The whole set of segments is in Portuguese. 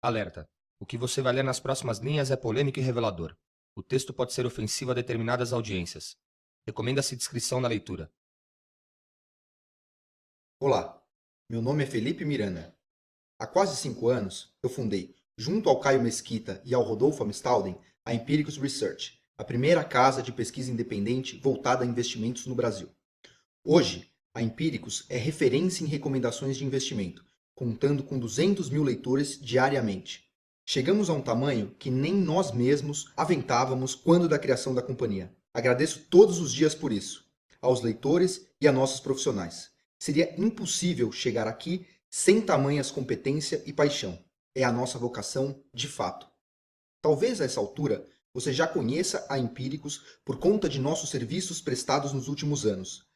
Alerta. O que você vai ler nas próximas linhas é polêmico e revelador. O texto pode ser ofensivo a determinadas audiências. Recomenda-se discrição na leitura. Olá, meu nome é Felipe Miranda. Há quase 5 anos, eu fundei, junto ao Caio Mesquita e ao Rodolfo Amstalden, a Empiricus Research, a primeira casa de pesquisa independente voltada a investimentos no Brasil. Hoje, a Empiricus é referência em recomendações de investimento, contando com 200 mil leitores diariamente. Chegamos a um tamanho que nem nós mesmos aventávamos quando da criação da companhia. Agradeço todos os dias por isso, aos leitores e a nossos profissionais. Seria impossível chegar aqui sem tamanhas competência e paixão. É a nossa vocação de fato. Talvez a essa altura você já conheça a Empiricus por conta de nossos serviços prestados nos últimos anos.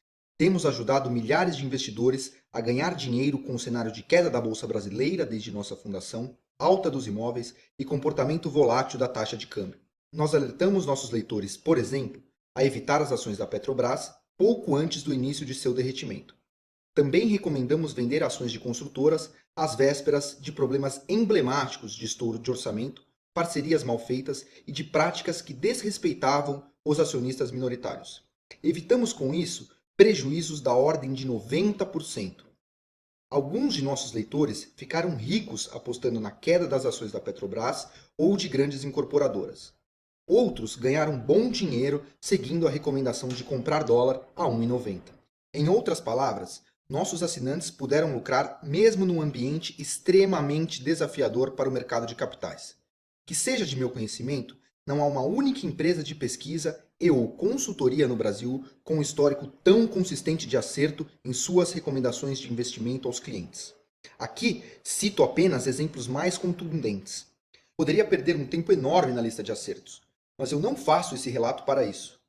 Temos ajudado milhares de investidores a ganhar dinheiro com o cenário de queda da Bolsa Brasileira desde nossa fundação, alta dos imóveis e comportamento volátil da taxa de câmbio. Nós alertamos nossos leitores, por exemplo, a evitar as ações da Petrobras pouco antes do início de seu derretimento. Também recomendamos vender ações de construtoras às vésperas de problemas emblemáticos de estouro de orçamento, parcerias mal feitas e de práticas que desrespeitavam os acionistas minoritários. Evitamos com isso prejuízos da ordem de 90%. Alguns de nossos leitores ficaram ricos apostando na queda das ações da Petrobras ou de grandes incorporadoras. Outros ganharam bom dinheiro seguindo a recomendação de comprar dólar a 1,90. Em outras palavras, nossos assinantes puderam lucrar mesmo num ambiente extremamente desafiador para o mercado de capitais. Que seja de meu conhecimento, não há uma única empresa de pesquisa ou consultoria no Brasil com um histórico tão consistente de acerto em suas recomendações de investimento aos clientes. Aqui cito apenas exemplos mais contundentes. Poderia perder um tempo enorme na lista de acertos, mas eu não faço esse relato para isso.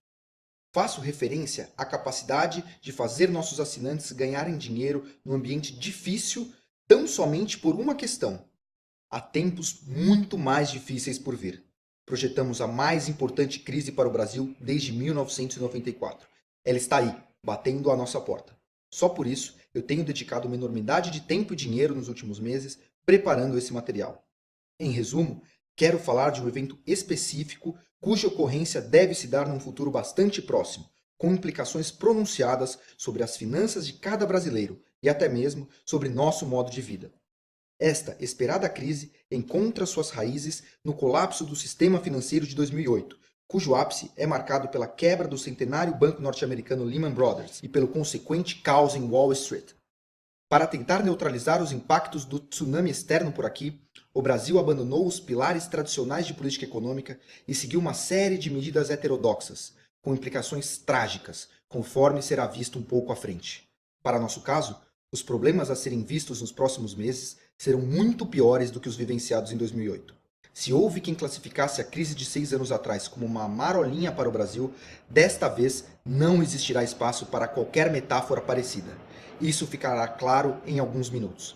Faço referência à capacidade de fazer nossos assinantes ganharem dinheiro num ambiente difícil tão somente por uma questão. Há tempos muito mais difíceis por vir. Projetamos a mais importante crise para o Brasil desde 1994. Ela está aí, batendo à nossa porta. Só por isso, eu tenho dedicado uma enormidade de tempo e dinheiro nos últimos meses preparando esse material. Em resumo, quero falar de um evento específico cuja ocorrência deve se dar num futuro bastante próximo, com implicações pronunciadas sobre as finanças de cada brasileiro e até mesmo sobre nosso modo de vida. Esta esperada crise encontra suas raízes no colapso do sistema financeiro de 2008, cujo ápice é marcado pela quebra do centenário banco norte-americano Lehman Brothers e pelo consequente caos em Wall Street. Para tentar neutralizar os impactos do tsunami externo por aqui, o Brasil abandonou os pilares tradicionais de política econômica e seguiu uma série de medidas heterodoxas, com implicações trágicas, conforme será visto um pouco à frente. Para nosso caso, os problemas a serem vistos nos próximos meses serão muito piores do que os vivenciados em 2008. Se houve quem classificasse a crise de 6 anos atrás como uma marolinha para o Brasil, desta vez não existirá espaço para qualquer metáfora parecida. Isso ficará claro em alguns minutos.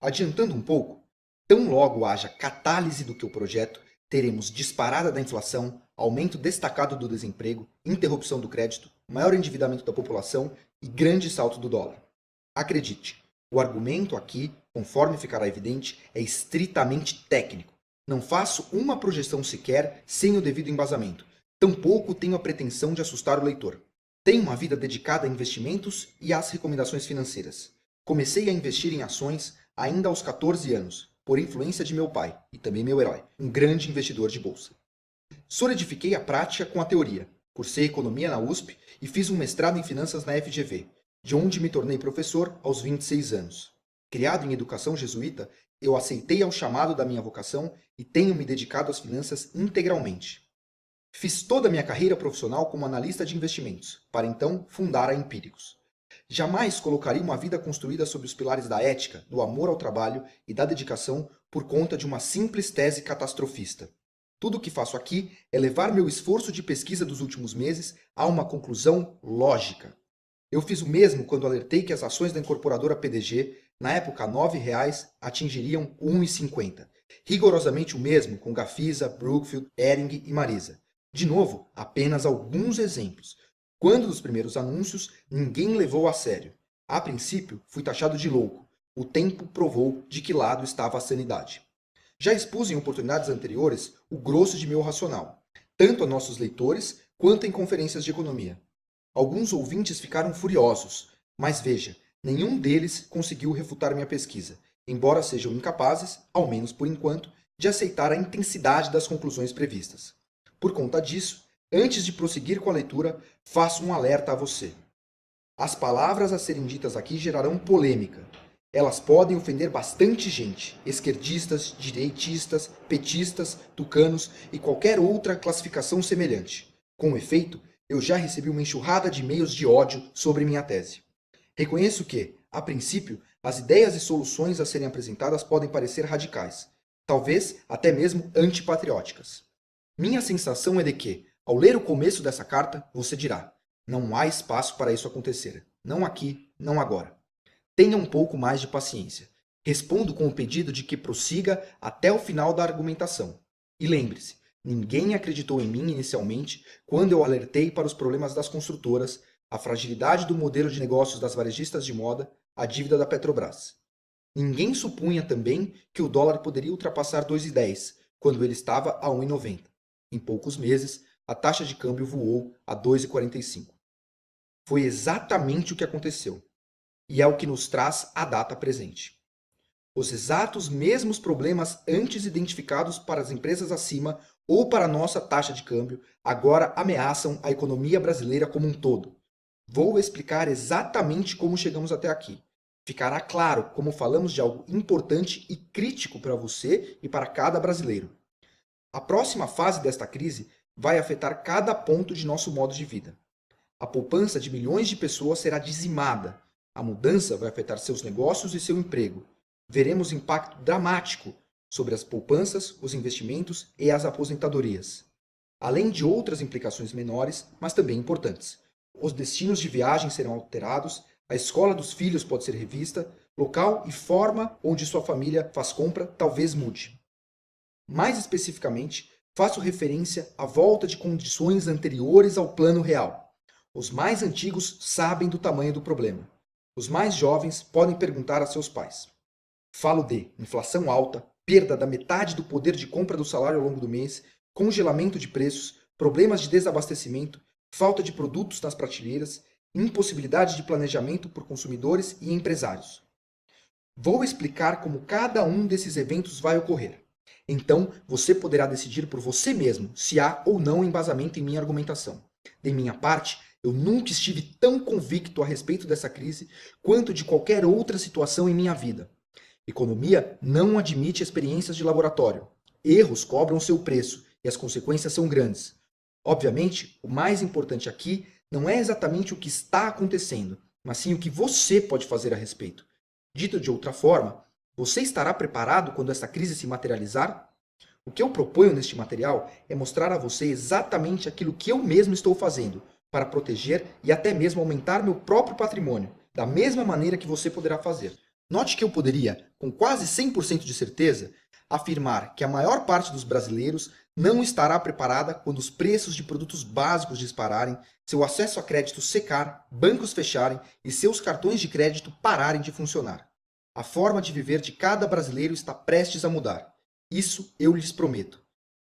Adiantando um pouco, tão logo haja catálise do que o projeto, teremos disparada da inflação, aumento destacado do desemprego, interrupção do crédito, maior endividamento da população e grande salto do dólar. Acredite, o argumento aqui, conforme ficará evidente, é estritamente técnico. Não faço uma projeção sequer sem o devido embasamento. Tampouco tenho a pretensão de assustar o leitor. Tenho uma vida dedicada a investimentos e às recomendações financeiras. Comecei a investir em ações ainda aos 14 anos, por influência de meu pai, e também meu herói, um grande investidor de bolsa. Solidifiquei a prática com a teoria. Cursei economia na USP e fiz um mestrado em finanças na FGV, de onde me tornei professor aos 26 anos. Criado em educação jesuíta, eu aceitei ao chamado da minha vocação e tenho me dedicado às finanças integralmente. Fiz toda a minha carreira profissional como analista de investimentos, para então fundar a Empiricus. Jamais colocaria uma vida construída sobre os pilares da ética, do amor ao trabalho e da dedicação por conta de uma simples tese catastrofista. Tudo o que faço aqui é levar meu esforço de pesquisa dos últimos meses a uma conclusão lógica. Eu fiz o mesmo quando alertei que as ações da incorporadora PDG, na época R$ 9,00, atingiriam R$ 1,50. Rigorosamente o mesmo com Gafisa, Brookfield, Hering e Marisa. De novo, apenas alguns exemplos. Quando dos primeiros anúncios, ninguém levou a sério. A princípio, fui taxado de louco. O tempo provou de que lado estava a sanidade. Já expus em oportunidades anteriores o grosso de meu racional, tanto a nossos leitores quanto em conferências de economia. Alguns ouvintes ficaram furiosos, mas veja, nenhum deles conseguiu refutar minha pesquisa, embora sejam incapazes, ao menos por enquanto, de aceitar a intensidade das conclusões previstas. Por conta disso, antes de prosseguir com a leitura, faço um alerta a você. As palavras a serem ditas aqui gerarão polêmica. Elas podem ofender bastante gente, esquerdistas, direitistas, petistas, tucanos e qualquer outra classificação semelhante. Com efeito, eu já recebi uma enxurrada de e-mails de ódio sobre minha tese. Reconheço que, a princípio, as ideias e soluções a serem apresentadas podem parecer radicais, talvez até mesmo antipatrióticas. Minha sensação é de que, ao ler o começo dessa carta, você dirá: não há espaço para isso acontecer. Não aqui, não agora. Tenha um pouco mais de paciência. Respondo com o pedido de que prossiga até o final da argumentação. E lembre-se, ninguém acreditou em mim inicialmente quando eu alertei para os problemas das construtoras, a fragilidade do modelo de negócios das varejistas de moda, a dívida da Petrobras. Ninguém supunha também que o dólar poderia ultrapassar 2,10, quando ele estava a 1,90. Em poucos meses, a taxa de câmbio voou a 2,45. Foi exatamente o que aconteceu. E é o que nos traz a data presente. Os exatos mesmos problemas antes identificados para as empresas acima ou para a nossa taxa de câmbio agora ameaçam a economia brasileira como um todo. Vou explicar exatamente como chegamos até aqui. Ficará claro como falamos de algo importante e crítico para você e para cada brasileiro. A próxima fase desta crise vai afetar cada ponto de nosso modo de vida. A poupança de milhões de pessoas será dizimada. A mudança vai afetar seus negócios e seu emprego. Veremos impacto dramático sobre as poupanças, os investimentos e as aposentadorias. Além de outras implicações menores, mas também importantes. Os destinos de viagem serão alterados, a escola dos filhos pode ser revista, local e forma onde sua família faz compra talvez mude. Mais especificamente, faço referência à volta de condições anteriores ao plano real. Os mais antigos sabem do tamanho do problema. Os mais jovens podem perguntar a seus pais. Falo de inflação alta, perda da metade do poder de compra do salário ao longo do mês, congelamento de preços, problemas de desabastecimento, falta de produtos nas prateleiras, impossibilidade de planejamento por consumidores e empresários. Vou explicar como cada um desses eventos vai ocorrer. Então, você poderá decidir por você mesmo se há ou não embasamento em minha argumentação. De minha parte, eu nunca estive tão convicto a respeito dessa crise quanto de qualquer outra situação em minha vida. Economia não admite experiências de laboratório. Erros cobram seu preço e as consequências são grandes. Obviamente, o mais importante aqui não é exatamente o que está acontecendo, mas sim o que você pode fazer a respeito. Dito de outra forma, você estará preparado quando essa crise se materializar? O que eu proponho neste material é mostrar a você exatamente aquilo que eu mesmo estou fazendo para proteger e até mesmo aumentar meu próprio patrimônio, da mesma maneira que você poderá fazer. Note que eu poderia, com quase 100% de certeza, afirmar que a maior parte dos brasileiros não estará preparada quando os preços de produtos básicos dispararem, seu acesso a crédito secar, bancos fecharem e seus cartões de crédito pararem de funcionar. A forma de viver de cada brasileiro está prestes a mudar. Isso eu lhes prometo.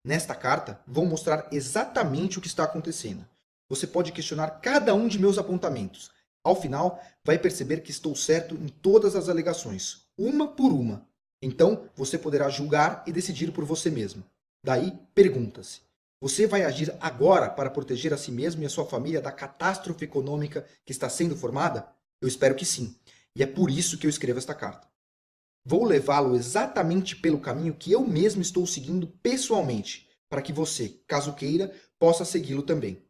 Nesta carta, vou mostrar exatamente o que está acontecendo. Você pode questionar cada um de meus apontamentos. Ao final, vai perceber que estou certo em todas as alegações, uma por uma. Então, você poderá julgar e decidir por você mesmo. Daí, pergunta-se: você vai agir agora para proteger a si mesmo e a sua família da catástrofe econômica que está sendo formada? Eu espero que sim. E é por isso que eu escrevo esta carta. Vou levá-lo exatamente pelo caminho que eu mesmo estou seguindo pessoalmente, para que você, caso queira, possa segui-lo também.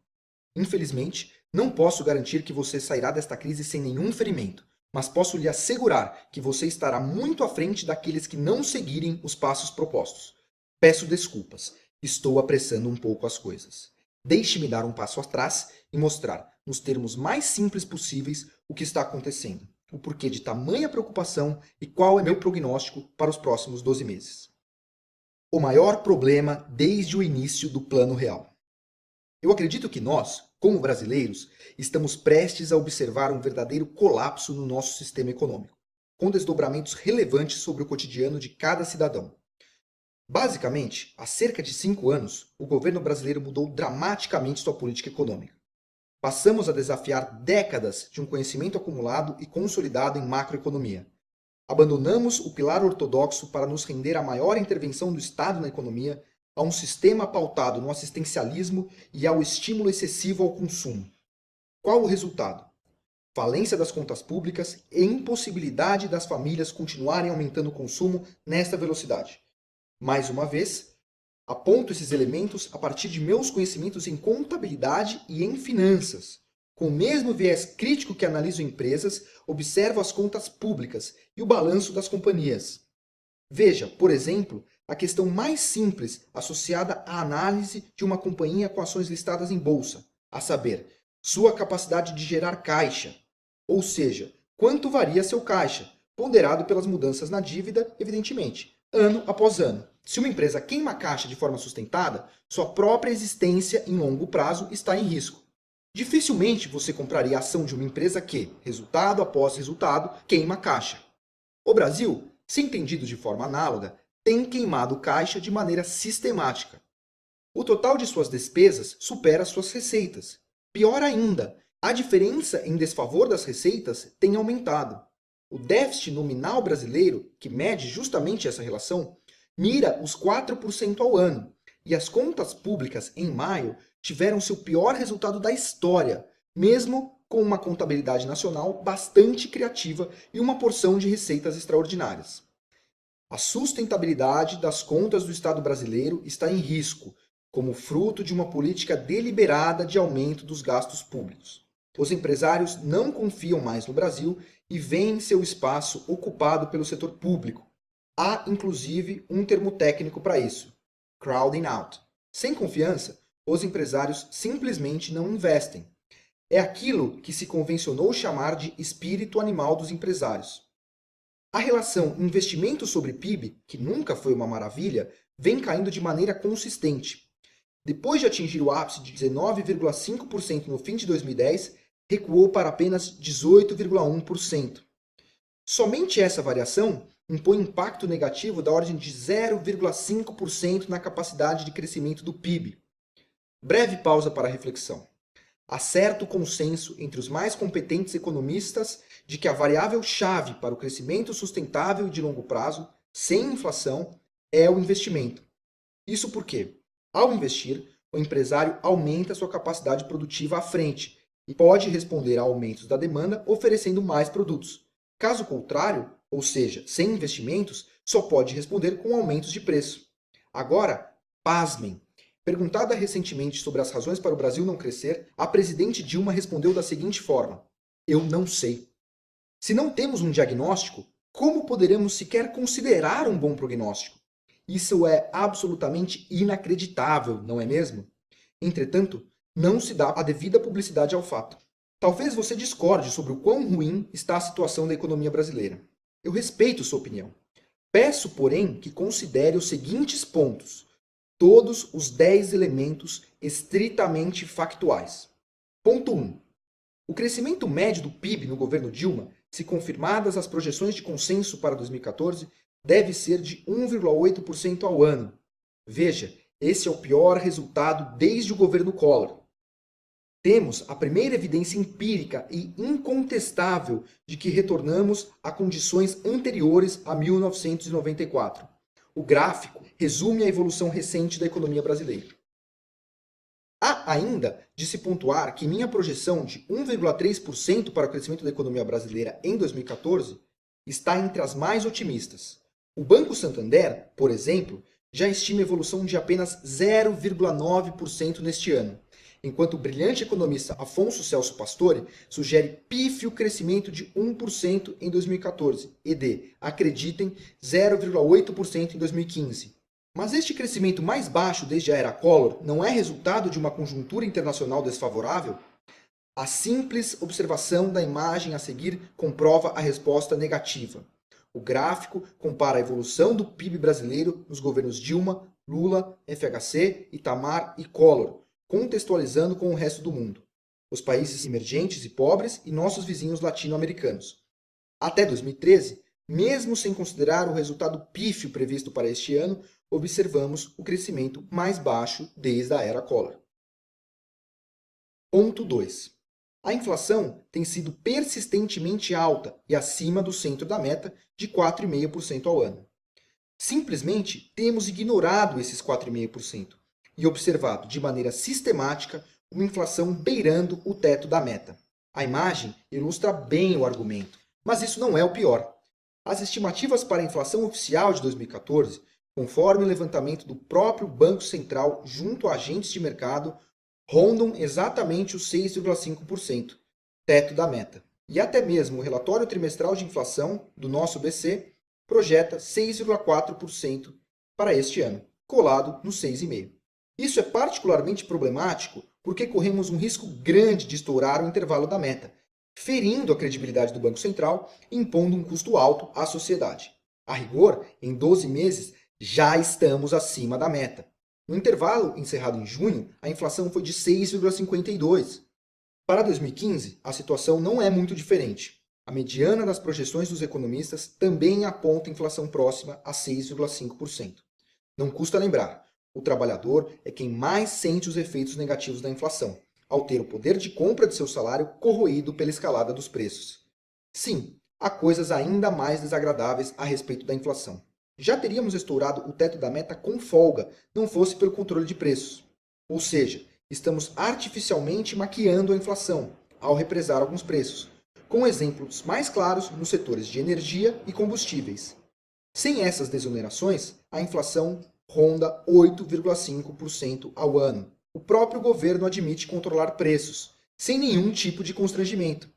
Infelizmente, não posso garantir que você sairá desta crise sem nenhum ferimento, mas posso lhe assegurar que você estará muito à frente daqueles que não seguirem os passos propostos. Peço desculpas, estou apressando um pouco as coisas. Deixe-me dar um passo atrás e mostrar, nos termos mais simples possíveis, o que está acontecendo, o porquê de tamanha preocupação e qual é meu prognóstico para os próximos 12 meses. O maior problema desde o início do Plano Real. Eu acredito que nós, como brasileiros, estamos prestes a observar um verdadeiro colapso no nosso sistema econômico, com desdobramentos relevantes sobre o cotidiano de cada cidadão. Basicamente, há cerca de 5 anos, o governo brasileiro mudou dramaticamente sua política econômica. Passamos a desafiar décadas de um conhecimento acumulado e consolidado em macroeconomia. Abandonamos o pilar ortodoxo para nos render à maior intervenção do Estado na economia, a um sistema pautado no assistencialismo e ao estímulo excessivo ao consumo. Qual o resultado? Falência das contas públicas e impossibilidade das famílias continuarem aumentando o consumo nesta velocidade. Mais uma vez, aponto esses elementos a partir de meus conhecimentos em contabilidade e em finanças. Com o mesmo viés crítico que analiso empresas, observo as contas públicas e o balanço das companhias. Veja, por exemplo, a questão mais simples associada à análise de uma companhia com ações listadas em bolsa, a saber, sua capacidade de gerar caixa, ou seja, quanto varia seu caixa, ponderado pelas mudanças na dívida, evidentemente, ano após ano. Se uma empresa queima caixa de forma sustentada, sua própria existência em longo prazo está em risco. Dificilmente você compraria a ação de uma empresa que, resultado após resultado, queima caixa. O Brasil, se entendido de forma análoga, tem queimado caixa de maneira sistemática. O total de suas despesas supera suas receitas. Pior ainda, a diferença em desfavor das receitas tem aumentado. O déficit nominal brasileiro, que mede justamente essa relação, mira os 4% ao ano, e as contas públicas, em maio, tiveram seu pior resultado da história, mesmo com uma contabilidade nacional bastante criativa e uma porção de receitas extraordinárias. A sustentabilidade das contas do Estado brasileiro está em risco, como fruto de uma política deliberada de aumento dos gastos públicos. Os empresários não confiam mais no Brasil e veem seu espaço ocupado pelo setor público. Há, inclusive, um termo técnico para isso: crowding out. Sem confiança, os empresários simplesmente não investem. É aquilo que se convencionou chamar de espírito animal dos empresários. A relação investimento sobre PIB, que nunca foi uma maravilha, vem caindo de maneira consistente. Depois de atingir o ápice de 19,5% no fim de 2010, recuou para apenas 18,1%. Somente essa variação impõe impacto negativo da ordem de 0,5% na capacidade de crescimento do PIB. Breve pausa para a reflexão. Há certo consenso entre os mais competentes economistas de que a variável-chave para o crescimento sustentável e de longo prazo, sem inflação, é o investimento. Isso porque, ao investir, o empresário aumenta sua capacidade produtiva à frente e pode responder a aumentos da demanda oferecendo mais produtos. Caso contrário, ou seja, sem investimentos, só pode responder com aumentos de preço. Agora, pasmem! Perguntada recentemente sobre as razões para o Brasil não crescer, a presidente Dilma respondeu da seguinte forma: eu não sei. Se não temos um diagnóstico, como poderemos sequer considerar um bom prognóstico? Isso é absolutamente inacreditável, não é mesmo? Entretanto, não se dá a devida publicidade ao fato. Talvez você discorde sobre o quão ruim está a situação da economia brasileira. Eu respeito sua opinião. Peço, porém, que considere os seguintes pontos, todos os 10 elementos estritamente factuais. Ponto 1. O crescimento médio do PIB no governo Dilma, se confirmadas as projeções de consenso para 2014, deve ser de 1,8% ao ano. Veja, esse é o pior resultado desde o governo Collor. Temos a primeira evidência empírica e incontestável de que retornamos a condições anteriores a 1994. O gráfico resume a evolução recente da economia brasileira. Há ainda de se pontuar que minha projeção de 1,3% para o crescimento da economia brasileira em 2014 está entre as mais otimistas. O Banco Santander, por exemplo, já estima evolução de apenas 0,9% neste ano, enquanto o brilhante economista Afonso Celso Pastore sugere pífio crescimento de 1% em 2014 e de, acreditem, 0,8% em 2015. Mas este crescimento mais baixo desde a era Collor não é resultado de uma conjuntura internacional desfavorável? A simples observação da imagem a seguir comprova a resposta negativa. O gráfico compara a evolução do PIB brasileiro nos governos Dilma, Lula, FHC, Itamar e Collor, contextualizando com o resto do mundo, os países emergentes e pobres e nossos vizinhos latino-americanos. Até 2013, mesmo sem considerar o resultado pífio previsto para este ano, observamos o crescimento mais baixo desde a era Collor. Ponto 2. A inflação tem sido persistentemente alta e acima do centro da meta de 4,5% ao ano. Simplesmente temos ignorado esses 4,5% e observado de maneira sistemática uma inflação beirando o teto da meta. A imagem ilustra bem o argumento, mas isso não é o pior. As estimativas para a inflação oficial de 2014, conforme o levantamento do próprio Banco Central junto a agentes de mercado, rondam exatamente os 6,5%, teto da meta. E até mesmo o relatório trimestral de inflação do nosso BC projeta 6,4% para este ano, colado no 6,5%. Isso é particularmente problemático porque corremos um risco grande de estourar o intervalo da meta, ferindo a credibilidade do Banco Central e impondo um custo alto à sociedade. A rigor, em 12 meses, já estamos acima da meta. No intervalo encerrado em junho, a inflação foi de 6,52%. Para 2015, a situação não é muito diferente. A mediana das projeções dos economistas também aponta inflação próxima a 6,5%. Não custa lembrar, o trabalhador é quem mais sente os efeitos negativos da inflação, ao ter o poder de compra de seu salário corroído pela escalada dos preços. Sim, há coisas ainda mais desagradáveis a respeito da inflação. Já teríamos estourado o teto da meta com folga, não fosse pelo controle de preços. Ou seja, estamos artificialmente maquiando a inflação, ao represar alguns preços, com exemplos mais claros nos setores de energia e combustíveis. Sem essas desonerações, a inflação ronda 8,5% ao ano. O próprio governo admite controlar preços, sem nenhum tipo de constrangimento.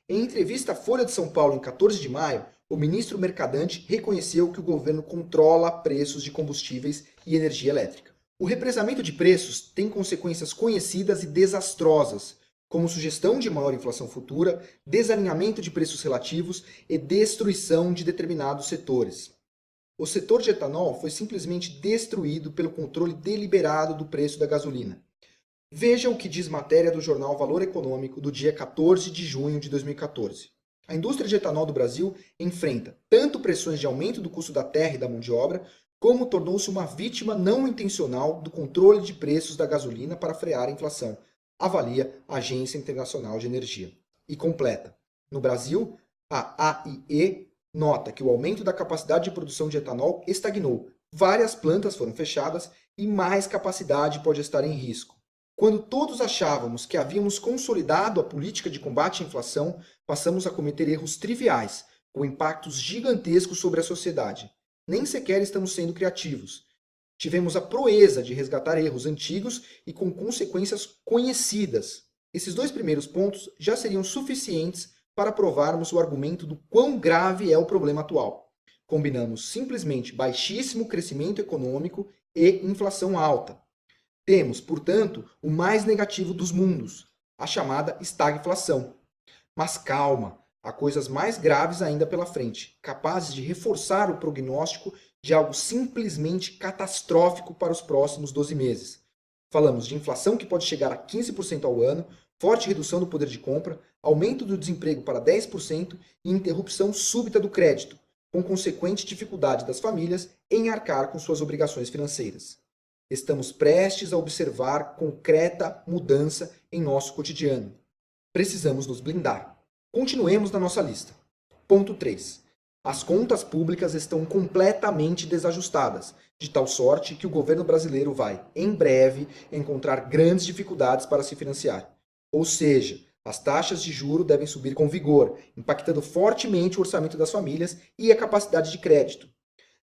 Em entrevista à Folha de São Paulo em 14 de maio, o ministro Mercadante reconheceu que o governo controla preços de combustíveis e energia elétrica. O represamento de preços tem consequências conhecidas e desastrosas, como sugestão de maior inflação futura, desalinhamento de preços relativos e destruição de determinados setores. O setor de etanol foi simplesmente destruído pelo controle deliberado do preço da gasolina. Veja o que diz matéria do jornal Valor Econômico do dia 14 de junho de 2014. A indústria de etanol do Brasil enfrenta tanto pressões de aumento do custo da terra e da mão de obra, como tornou-se uma vítima não intencional do controle de preços da gasolina para frear a inflação, avalia a Agência Internacional de Energia. E completa. No Brasil, a AIE nota que o aumento da capacidade de produção de etanol estagnou, várias plantas foram fechadas e mais capacidade pode estar em risco. Quando todos achávamos que havíamos consolidado a política de combate à inflação, passamos a cometer erros triviais, com impactos gigantescos sobre a sociedade. Nem sequer estamos sendo criativos. Tivemos a proeza de resgatar erros antigos e com consequências conhecidas. Esses dois primeiros pontos já seriam suficientes para provarmos o argumento do quão grave é o problema atual. Combinamos simplesmente baixíssimo crescimento econômico e inflação alta. Temos, portanto, o mais negativo dos mundos, a chamada estagflação. Mas calma, há coisas mais graves ainda pela frente, capazes de reforçar o prognóstico de algo simplesmente catastrófico para os próximos 12 meses. Falamos de inflação que pode chegar a 15% ao ano, forte redução do poder de compra, aumento do desemprego para 10% e interrupção súbita do crédito, com consequente dificuldade das famílias em arcar com suas obrigações financeiras. Estamos prestes a observar concreta mudança em nosso cotidiano. Precisamos nos blindar. Continuemos na nossa lista. Ponto 3. As contas públicas estão completamente desajustadas, de tal sorte que o governo brasileiro vai, em breve, encontrar grandes dificuldades para se financiar. Ou seja, as taxas de juros devem subir com vigor, impactando fortemente o orçamento das famílias e a capacidade de crédito.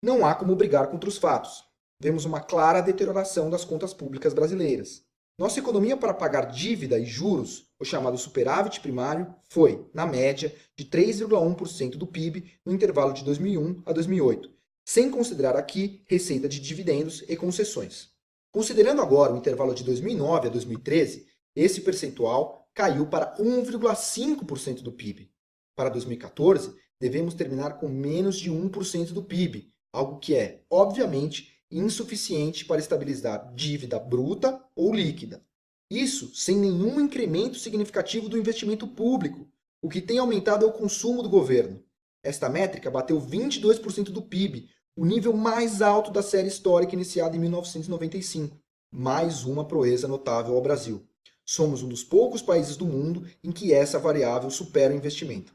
Não há como brigar contra os fatos. Vemos uma clara deterioração das contas públicas brasileiras. Nossa economia para pagar dívida e juros, o chamado superávit primário, foi, na média, de 3,1% do PIB no intervalo de 2001 a 2008, sem considerar aqui receita de dividendos e concessões. Considerando agora o intervalo de 2009 a 2013, esse percentual caiu para 1,5% do PIB. Para 2014, devemos terminar com menos de 1% do PIB, algo que é, obviamente, insuficiente para estabilizar dívida bruta ou líquida. Isso sem nenhum incremento significativo do investimento público. O que tem aumentado é o consumo do governo. Esta métrica bateu 22% do PIB, o nível mais alto da série histórica iniciada em 1995. Mais uma proeza notável ao Brasil. Somos um dos poucos países do mundo em que essa variável supera o investimento.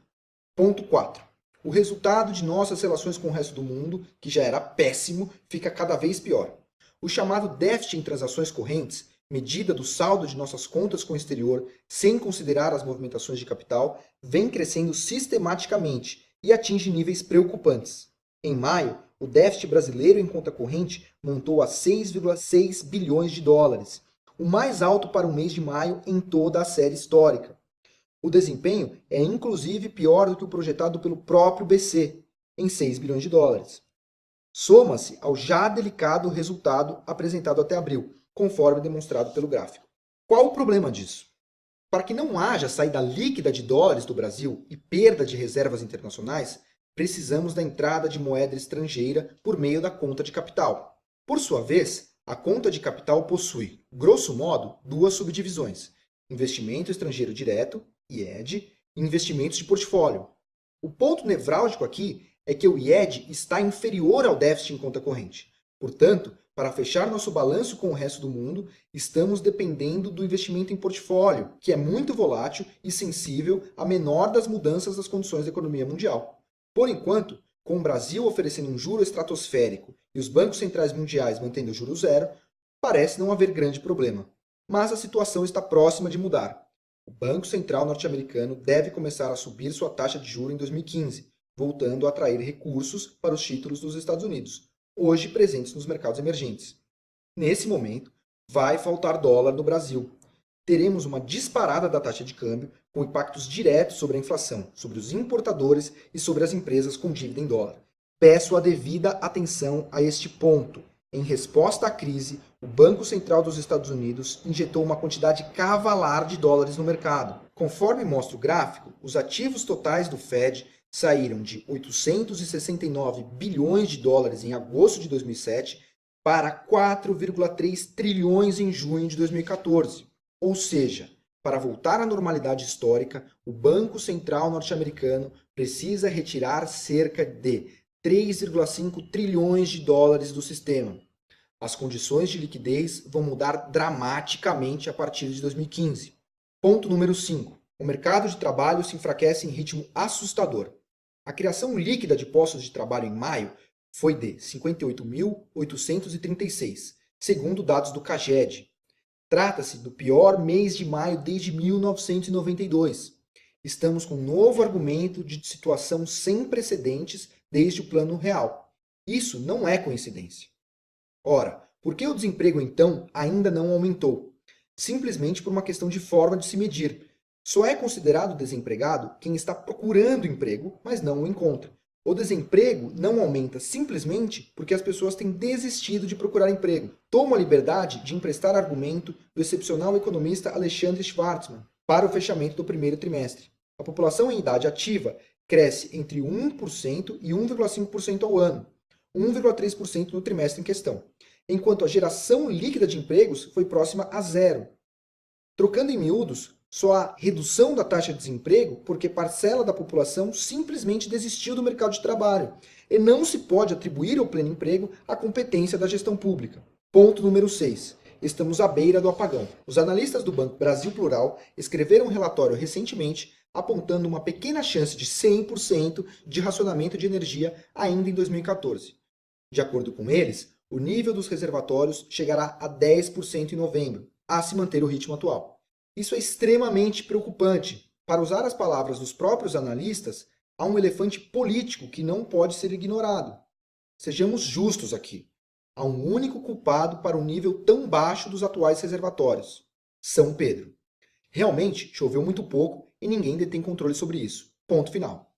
Ponto 4. O resultado de nossas relações com o resto do mundo, que já era péssimo, fica cada vez pior. O chamado déficit em transações correntes, medida do saldo de nossas contas com o exterior, sem considerar as movimentações de capital, vem crescendo sistematicamente e atinge níveis preocupantes. Em maio, o déficit brasileiro em conta corrente montou a 6,6 bilhões de dólares, o mais alto para o mês de maio em toda a série histórica. O desempenho é inclusive pior do que o projetado pelo próprio BC, em 6 bilhões de dólares. Soma-se ao já delicado resultado apresentado até abril, conforme demonstrado pelo gráfico. Qual o problema disso? Para que não haja saída líquida de dólares do Brasil e perda de reservas internacionais, precisamos da entrada de moeda estrangeira por meio da conta de capital. Por sua vez, a conta de capital possui, grosso modo, duas subdivisões: investimento estrangeiro direto, IED, e investimentos de portfólio. O ponto nevrálgico aqui é que o IED está inferior ao déficit em conta corrente. Portanto, para fechar nosso balanço com o resto do mundo, estamos dependendo do investimento em portfólio, que é muito volátil e sensível à menor das mudanças das condições da economia mundial. Por enquanto, com o Brasil oferecendo um juro estratosférico e os bancos centrais mundiais mantendo o juro zero, parece não haver grande problema. Mas a situação está próxima de mudar. O Banco Central norte-americano deve começar a subir sua taxa de juros em 2015, voltando a atrair recursos para os títulos dos Estados Unidos, hoje presentes nos mercados emergentes. Nesse momento, vai faltar dólar no Brasil. Teremos uma disparada da taxa de câmbio, com impactos diretos sobre a inflação, sobre os importadores e sobre as empresas com dívida em dólar. Peço a devida atenção a este ponto. Em resposta à crise, o Banco Central dos Estados Unidos injetou uma quantidade cavalar de dólares no mercado. Conforme mostra o gráfico, os ativos totais do Fed saíram de 869 bilhões de dólares em agosto de 2007 para 4,3 trilhões em junho de 2014. Ou seja, para voltar à normalidade histórica, o Banco Central norte-americano precisa retirar cerca de 3,5 trilhões de dólares do sistema. As condições de liquidez vão mudar dramaticamente a partir de 2015. Ponto número 5. O mercado de trabalho se enfraquece em ritmo assustador. A criação líquida de postos de trabalho em maio foi de 58.836, segundo dados do CAGED. Trata-se do pior mês de maio desde 1992. Estamos com um novo argumento de situação sem precedentes desde o Plano Real. Isso não é coincidência. Ora, por que o desemprego então ainda não aumentou? Simplesmente por uma questão de forma de se medir. Só é considerado desempregado quem está procurando emprego, mas não o encontra. O desemprego não aumenta simplesmente porque as pessoas têm desistido de procurar emprego. Tomo a liberdade de emprestar argumento do excepcional economista Alexandre Schwartzman para o fechamento do primeiro trimestre. A população em idade ativa cresce entre 1% e 1,5% ao ano, 1,3% no trimestre em questão, enquanto a geração líquida de empregos foi próxima a zero. Trocando em miúdos, só há redução da taxa de desemprego porque parcela da população simplesmente desistiu do mercado de trabalho e não se pode atribuir ao pleno emprego a competência da gestão pública. Ponto número 6. Estamos à beira do apagão. Os analistas do Banco Brasil Plural escreveram um relatório recentemente apontando uma pequena chance de 100% de racionamento de energia ainda em 2014. De acordo com eles, o nível dos reservatórios chegará a 10% em novembro, a se manter o ritmo atual. Isso é extremamente preocupante. Para usar as palavras dos próprios analistas, há um elefante político que não pode ser ignorado. Sejamos justos aqui. Há um único culpado para um nível tão baixo dos atuais reservatórios: São Pedro. Realmente, choveu muito pouco e ninguém detém controle sobre isso. Ponto final.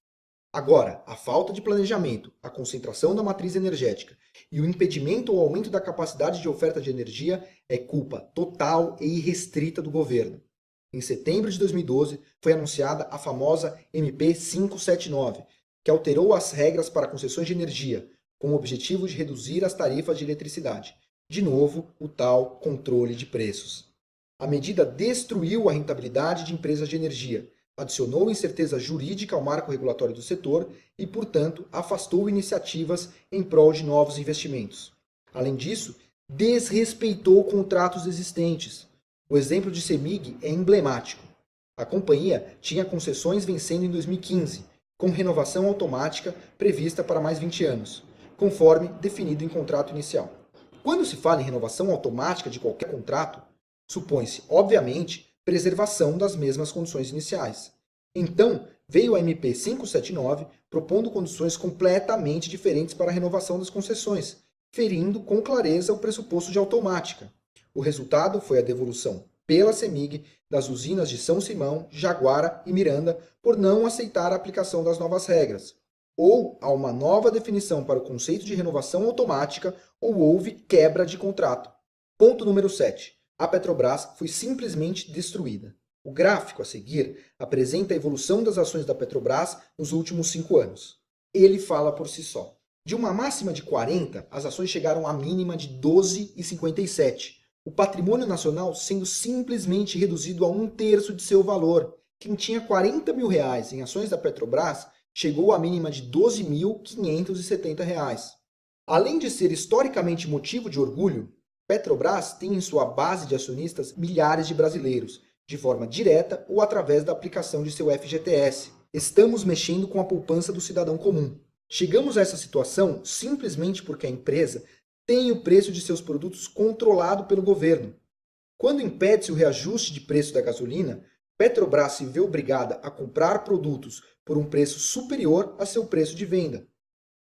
Agora, a falta de planejamento, a concentração da matriz energética e o impedimento ao aumento da capacidade de oferta de energia é culpa total e irrestrita do governo. Em setembro de 2012, foi anunciada a famosa MP 579, que alterou as regras para concessões de energia, com o objetivo de reduzir as tarifas de eletricidade. De novo, o tal controle de preços. A medida destruiu a rentabilidade de empresas de energia, adicionou incerteza jurídica ao marco regulatório do setor e, portanto, afastou iniciativas em prol de novos investimentos. Além disso, desrespeitou contratos existentes. O exemplo de CEMIG é emblemático. A companhia tinha concessões vencendo em 2015, com renovação automática prevista para mais 20 anos, conforme definido em contrato inicial. Quando se fala em renovação automática de qualquer contrato, supõe-se, obviamente, preservação das mesmas condições iniciais. Então, veio a MP 579 propondo condições completamente diferentes para a renovação das concessões, ferindo com clareza o pressuposto de automática. O resultado foi a devolução pela CEMIG das usinas de São Simão, Jaguara e Miranda por não aceitar a aplicação das novas regras. Ou há uma nova definição para o conceito de renovação automática, ou houve quebra de contrato. Ponto número 7. A Petrobras foi simplesmente destruída. O gráfico a seguir apresenta a evolução das ações da Petrobras nos últimos 5 anos. Ele fala por si só. De uma máxima de 40, as ações chegaram à mínima de 12,57. O patrimônio nacional sendo simplesmente reduzido a 1/3 de seu valor. Quem tinha R$40 mil em ações da Petrobras chegou à mínima de R$12.570. Além de ser historicamente motivo de orgulho, Petrobras tem em sua base de acionistas milhares de brasileiros, de forma direta ou através da aplicação de seu FGTS. Estamos mexendo com a poupança do cidadão comum. Chegamos a essa situação simplesmente porque a empresa tem o preço de seus produtos controlado pelo governo. Quando impede-se o reajuste de preço da gasolina, Petrobras se vê obrigada a comprar produtos por um preço superior a seu preço de venda.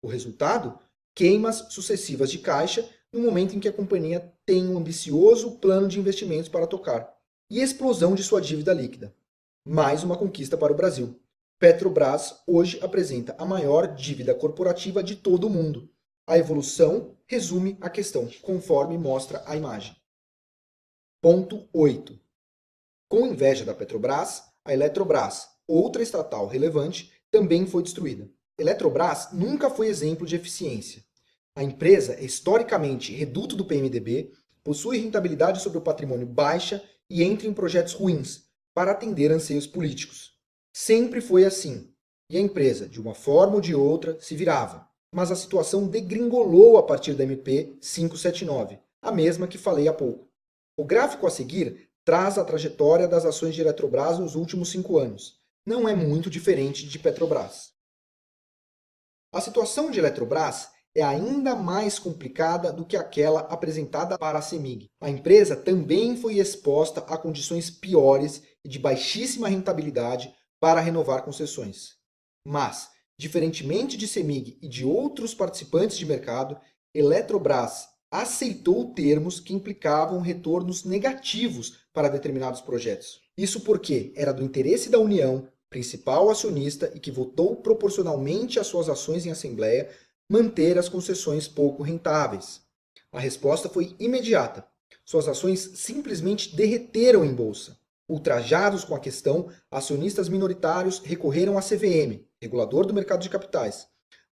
O resultado? Queimas sucessivas de caixa no momento em que a companhia tem um ambicioso plano de investimentos para tocar, e explosão de sua dívida líquida. Mais uma conquista para o Brasil. Petrobras hoje apresenta a maior dívida corporativa de todo o mundo. A evolução resume a questão, conforme mostra a imagem. Ponto 8. Com inveja da Petrobras, a Eletrobras, outra estatal relevante, também foi destruída. Eletrobras nunca foi exemplo de eficiência. A empresa é historicamente reduto do PMDB, possui rentabilidade sobre o patrimônio baixa e entra em projetos ruins para atender anseios políticos. Sempre foi assim, e a empresa, de uma forma ou de outra, se virava. Mas a situação degringolou a partir da MP 579, a mesma que falei há pouco. O gráfico a seguir traz a trajetória das ações de Eletrobras nos últimos 5 anos. Não é muito diferente de Petrobras. A situação de Eletrobras é ainda mais complicada do que aquela apresentada para a CEMIG. A empresa também foi exposta a condições piores e de baixíssima rentabilidade para renovar concessões. Mas, diferentemente de CEMIG e de outros participantes de mercado, Eletrobras aceitou termos que implicavam retornos negativos para determinados projetos. Isso porque era do interesse da União, principal acionista e que votou proporcionalmente às suas ações em assembleia, manter as concessões pouco rentáveis. A resposta foi imediata. Suas ações simplesmente derreteram em bolsa. Ultrajados com a questão, acionistas minoritários recorreram à CVM, regulador do mercado de capitais,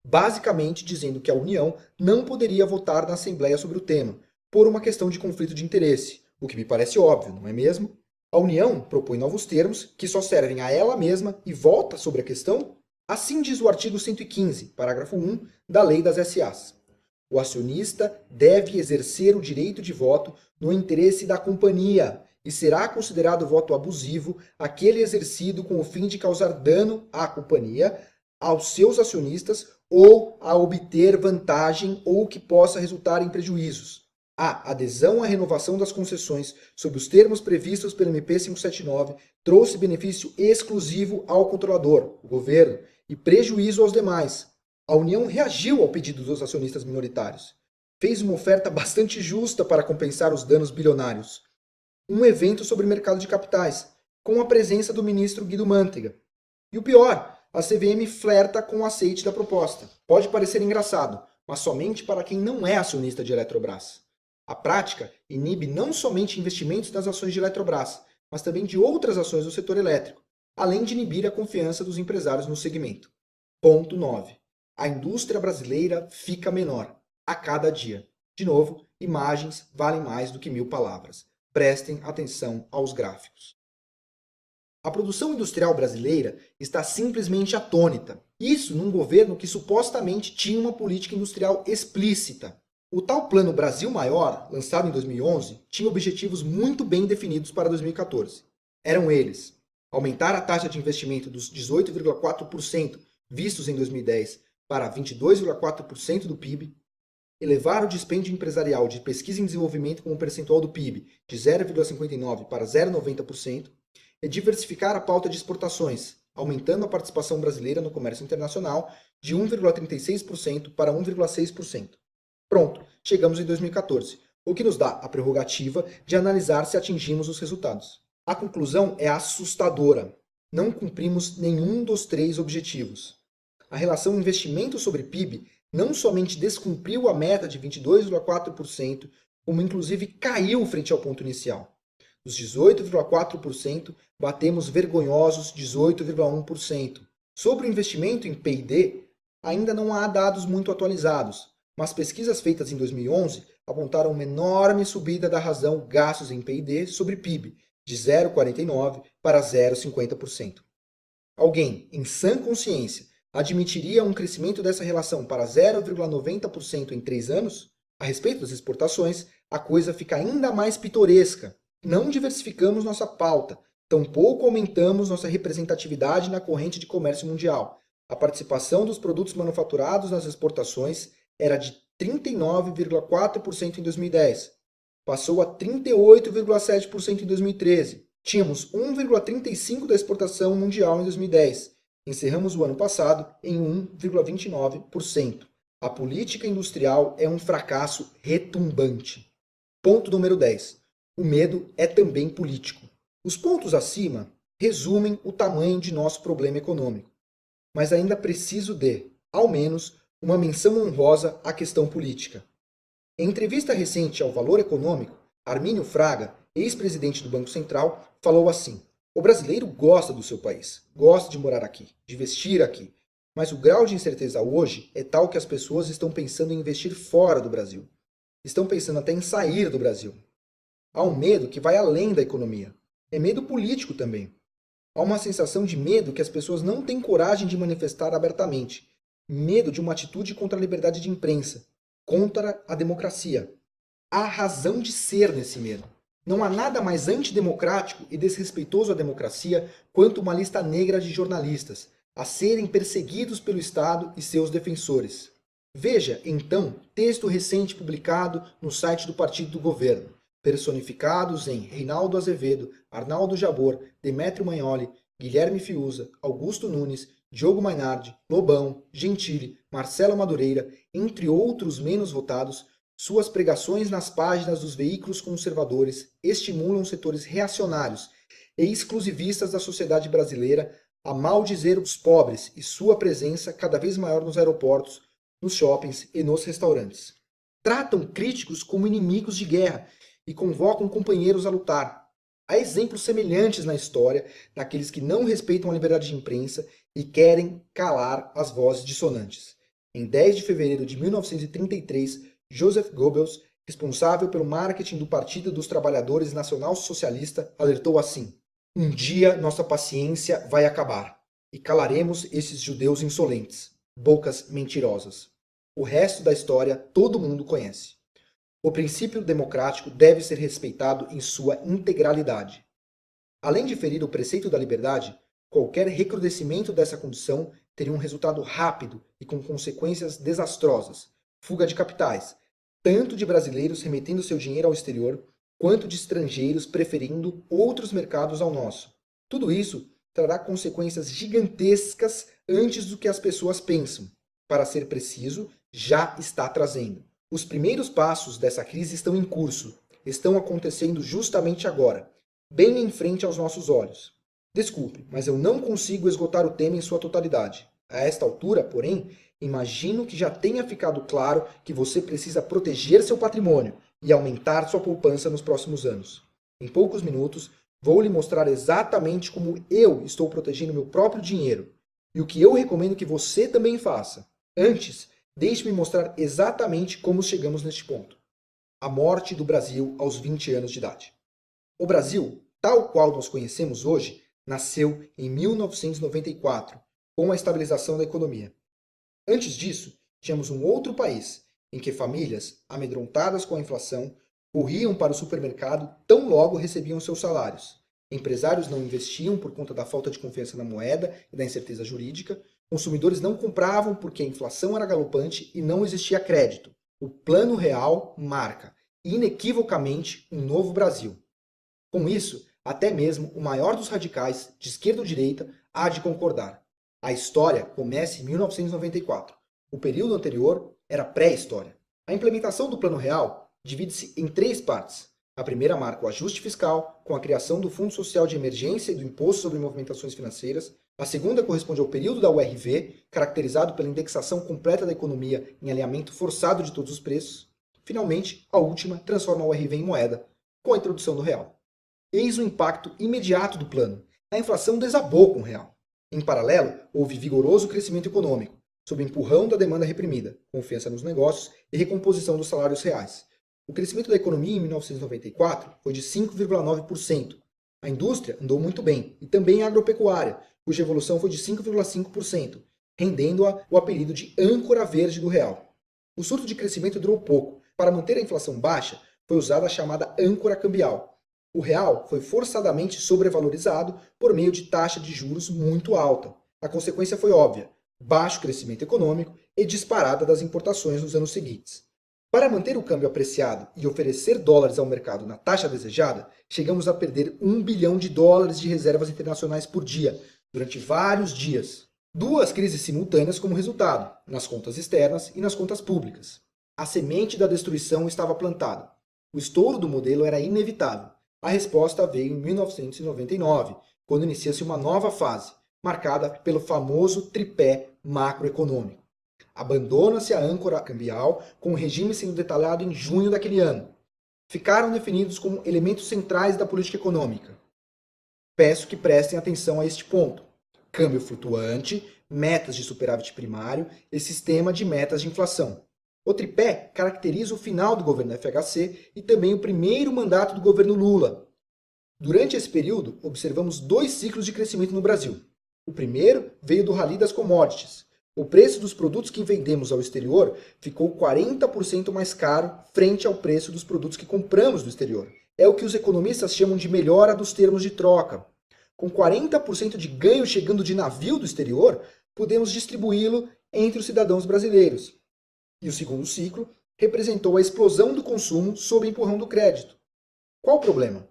basicamente dizendo que a União não poderia votar na Assembleia sobre o tema, por uma questão de conflito de interesse, o que me parece óbvio, não é mesmo? A União propõe novos termos que só servem a ela mesma e vota sobre a questão? Assim diz o artigo 115, parágrafo 1 da Lei das SAs. O acionista deve exercer o direito de voto no interesse da companhia e será considerado voto abusivo aquele exercido com o fim de causar dano à companhia, aos seus acionistas ou a obter vantagem ou que possa resultar em prejuízos. A adesão à renovação das concessões sob os termos previstos pelo MP 579 trouxe benefício exclusivo ao controlador, o governo, e prejuízo aos demais. A União reagiu ao pedido dos acionistas minoritários. Fez uma oferta bastante justa para compensar os danos bilionários. Um evento sobre o mercado de capitais, com a presença do ministro Guido Mantega. E o pior, a CVM flerta com o aceite da proposta. Pode parecer engraçado, mas somente para quem não é acionista de Eletrobras. A prática inibe não somente investimentos nas ações de Eletrobras, mas também de outras ações do setor elétrico, além de inibir a confiança dos empresários no segmento. Ponto 9. A indústria brasileira fica menor a cada dia. De novo, imagens valem mais do que 1000 palavras. Prestem atenção aos gráficos. A produção industrial brasileira está simplesmente atônita. Isso num governo que supostamente tinha uma política industrial explícita. O tal Plano Brasil Maior, lançado em 2011, tinha objetivos muito bem definidos para 2014. Eram eles: aumentar a taxa de investimento dos 18,4% vistos em 2010 para 22,4% do PIB, elevar o dispêndio empresarial de pesquisa e desenvolvimento como percentual do PIB de 0,59% para 0,90%, e diversificar a pauta de exportações, aumentando a participação brasileira no comércio internacional de 1,36% para 1,6%. Pronto, chegamos em 2014, o que nos dá a prerrogativa de analisar se atingimos os resultados. A conclusão é assustadora. Não cumprimos nenhum dos 3 objetivos. A relação investimento sobre PIB não somente descumpriu a meta de 22,4%, como inclusive caiu frente ao ponto inicial. Dos 18,4%, batemos vergonhosos 18,1%. Sobre o investimento em P&D, ainda não há dados muito atualizados, mas pesquisas feitas em 2011 apontaram uma enorme subida da razão gastos em P&D sobre PIB, de 0,49% para 0,50%. Alguém, em sã consciência, admitiria um crescimento dessa relação para 0,90% em 3 anos? A respeito das exportações, a coisa fica ainda mais pitoresca. Não diversificamos nossa pauta, tampouco aumentamos nossa representatividade na corrente de comércio mundial. A participação dos produtos manufaturados nas exportações era de 39,4% em 2010. Passou a 38,7% em 2013. Tínhamos 1,35% da exportação mundial em 2010. Encerramos o ano passado em 1,29%. A política industrial é um fracasso retumbante. Ponto número 10. O medo é também político. Os pontos acima resumem o tamanho de nosso problema econômico. Mas ainda preciso de, ao menos, uma menção honrosa à questão política. Em entrevista recente ao Valor Econômico, Armínio Fraga, ex-presidente do Banco Central, falou assim: o brasileiro gosta do seu país, gosta de morar aqui, de vestir aqui, mas o grau de incerteza hoje é tal que as pessoas estão pensando em investir fora do Brasil. Estão pensando até em sair do Brasil. Há um medo que vai além da economia. É medo político também. Há uma sensação de medo que as pessoas não têm coragem de manifestar abertamente. Medo de uma atitude contra a liberdade de imprensa, contra a democracia. Há razão de ser nesse medo. Não há nada mais antidemocrático e desrespeitoso à democracia quanto uma lista negra de jornalistas a serem perseguidos pelo Estado e seus defensores. Veja, então, texto recente publicado no site do partido do governo, personificados em Reinaldo Azevedo, Arnaldo Jabor, Demétrio Magnoli, Guilherme Fiuza, Augusto Nunes, Diogo Mainardi, Lobão, Gentili, Marcelo Madureira, entre outros menos votados. Suas pregações nas páginas dos veículos conservadores estimulam setores reacionários e exclusivistas da sociedade brasileira a maldizer os pobres e sua presença cada vez maior nos aeroportos, nos shoppings e nos restaurantes. Tratam críticos como inimigos de guerra e convocam companheiros a lutar. Há exemplos semelhantes na história daqueles que não respeitam a liberdade de imprensa e querem calar as vozes dissonantes. Em 10 de fevereiro de 1933, Joseph Goebbels, responsável pelo marketing do Partido dos Trabalhadores Nacional Socialista, alertou assim: um dia nossa paciência vai acabar e calaremos esses judeus insolentes, bocas mentirosas. O resto da história todo mundo conhece. O princípio democrático deve ser respeitado em sua integralidade. Além de ferir o preceito da liberdade, qualquer recrudescimento dessa condição teria um resultado rápido e com consequências desastrosas: fuga de capitais, tanto de brasileiros remetendo seu dinheiro ao exterior, quanto de estrangeiros preferindo outros mercados ao nosso. Tudo isso trará consequências gigantescas antes do que as pessoas pensam. Para ser preciso, já está trazendo. Os primeiros passos dessa crise estão em curso, estão acontecendo justamente agora, bem em frente aos nossos olhos. Desculpe, mas eu não consigo esgotar o tema em sua totalidade. A esta altura, porém, imagino que já tenha ficado claro que você precisa proteger seu patrimônio e aumentar sua poupança nos próximos anos. Em poucos minutos, vou lhe mostrar exatamente como eu estou protegendo meu próprio dinheiro e o que eu recomendo que você também faça. Antes, deixe-me mostrar exatamente como chegamos neste ponto. A morte do Brasil aos 20 anos de idade. O Brasil, tal qual nós conhecemos hoje, nasceu em 1994, com a estabilização da economia. Antes disso, tínhamos um outro país, em que famílias, amedrontadas com a inflação, corriam para o supermercado tão logo recebiam seus salários. Empresários não investiam por conta da falta de confiança na moeda e da incerteza jurídica, consumidores não compravam porque a inflação era galopante e não existia crédito. O Plano Real marca, inequivocamente, um novo Brasil. Com isso, até mesmo o maior dos radicais, de esquerda ou direita, há de concordar. A história começa em 1994. O período anterior era pré-história. A implementação do Plano Real divide-se em 3 partes. A primeira marca o ajuste fiscal, com a criação do Fundo Social de Emergência e do Imposto sobre Movimentações Financeiras. A segunda corresponde ao período da URV, caracterizado pela indexação completa da economia em alinhamento forçado de todos os preços. Finalmente, a última transforma a URV em moeda, com a introdução do real. Eis o impacto imediato do plano. A inflação desabou com o real. Em paralelo, houve vigoroso crescimento econômico, sob empurrão da demanda reprimida, confiança nos negócios e recomposição dos salários reais. O crescimento da economia em 1994 foi de 5,9%. A indústria andou muito bem, e também a agropecuária, cuja evolução foi de 5,5%, rendendo-a o apelido de âncora verde do real. O surto de crescimento durou pouco. Para manter a inflação baixa, foi usada a chamada âncora cambial. O real foi forçadamente sobrevalorizado por meio de taxa de juros muito alta. A consequência foi óbvia: baixo crescimento econômico e disparada das importações nos anos seguintes. Para manter o câmbio apreciado e oferecer dólares ao mercado na taxa desejada, chegamos a perder $1 bilhão de reservas internacionais por dia, durante vários dias. 2 crises simultâneas como resultado, nas contas externas e nas contas públicas. A semente da destruição estava plantada. O estouro do modelo era inevitável. A resposta veio em 1999, quando inicia-se uma nova fase, marcada pelo famoso tripé macroeconômico. Abandona-se a âncora cambial, com o regime sendo detalhado em junho daquele ano. Ficaram definidos como elementos centrais da política econômica. Peço que prestem atenção a este ponto: câmbio flutuante, metas de superávit primário e sistema de metas de inflação. O tripé caracteriza o final do governo FHC e também o primeiro mandato do governo Lula. Durante esse período, observamos 2 ciclos de crescimento no Brasil. O primeiro veio do rally das commodities. O preço dos produtos que vendemos ao exterior ficou 40% mais caro frente ao preço dos produtos que compramos do exterior. É o que os economistas chamam de melhora dos termos de troca. Com 40% de ganho chegando de navio do exterior, podemos distribuí-lo entre os cidadãos brasileiros. E o segundo ciclo representou a explosão do consumo sob empurrão do crédito. Qual o problema?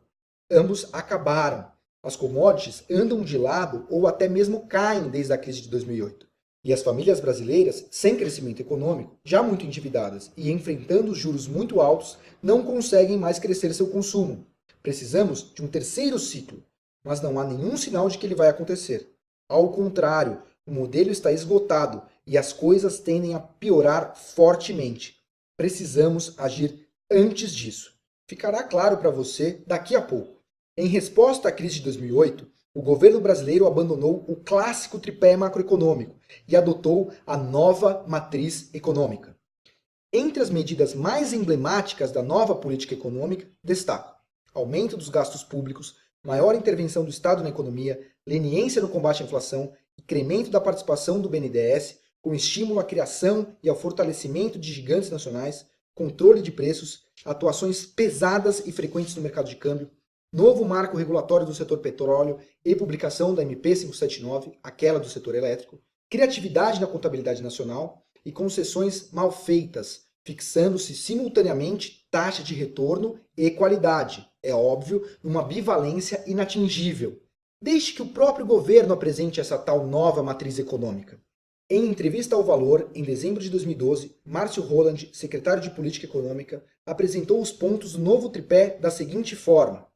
Ambos acabaram. As commodities andam de lado ou até mesmo caem desde a crise de 2008. E as famílias brasileiras, sem crescimento econômico, já muito endividadas e enfrentando juros muito altos, não conseguem mais crescer seu consumo. Precisamos de um terceiro ciclo, mas não há nenhum sinal de que ele vai acontecer. Ao contrário, o modelo está esgotado e as coisas tendem a piorar fortemente. Precisamos agir antes disso. Ficará claro para você daqui a pouco. Em resposta à crise de 2008, o governo brasileiro abandonou o clássico tripé macroeconômico e adotou a nova matriz econômica. Entre as medidas mais emblemáticas da nova política econômica, destaco aumento dos gastos públicos, maior intervenção do Estado na economia, leniência no combate à inflação, incremento da participação do BNDES, com estímulo à criação e ao fortalecimento de gigantes nacionais, controle de preços, atuações pesadas e frequentes no mercado de câmbio, novo marco regulatório do setor petróleo e publicação da MP 579, aquela do setor elétrico, criatividade na contabilidade nacional e concessões mal feitas, fixando-se simultaneamente taxa de retorno e qualidade, é óbvio, numa bivalência inatingível. Deixe que o próprio governo apresente essa tal nova matriz econômica. Em entrevista ao Valor, em dezembro de 2012, Márcio Roland, secretário de Política Econômica, apresentou os pontos do novo tripé da seguinte forma: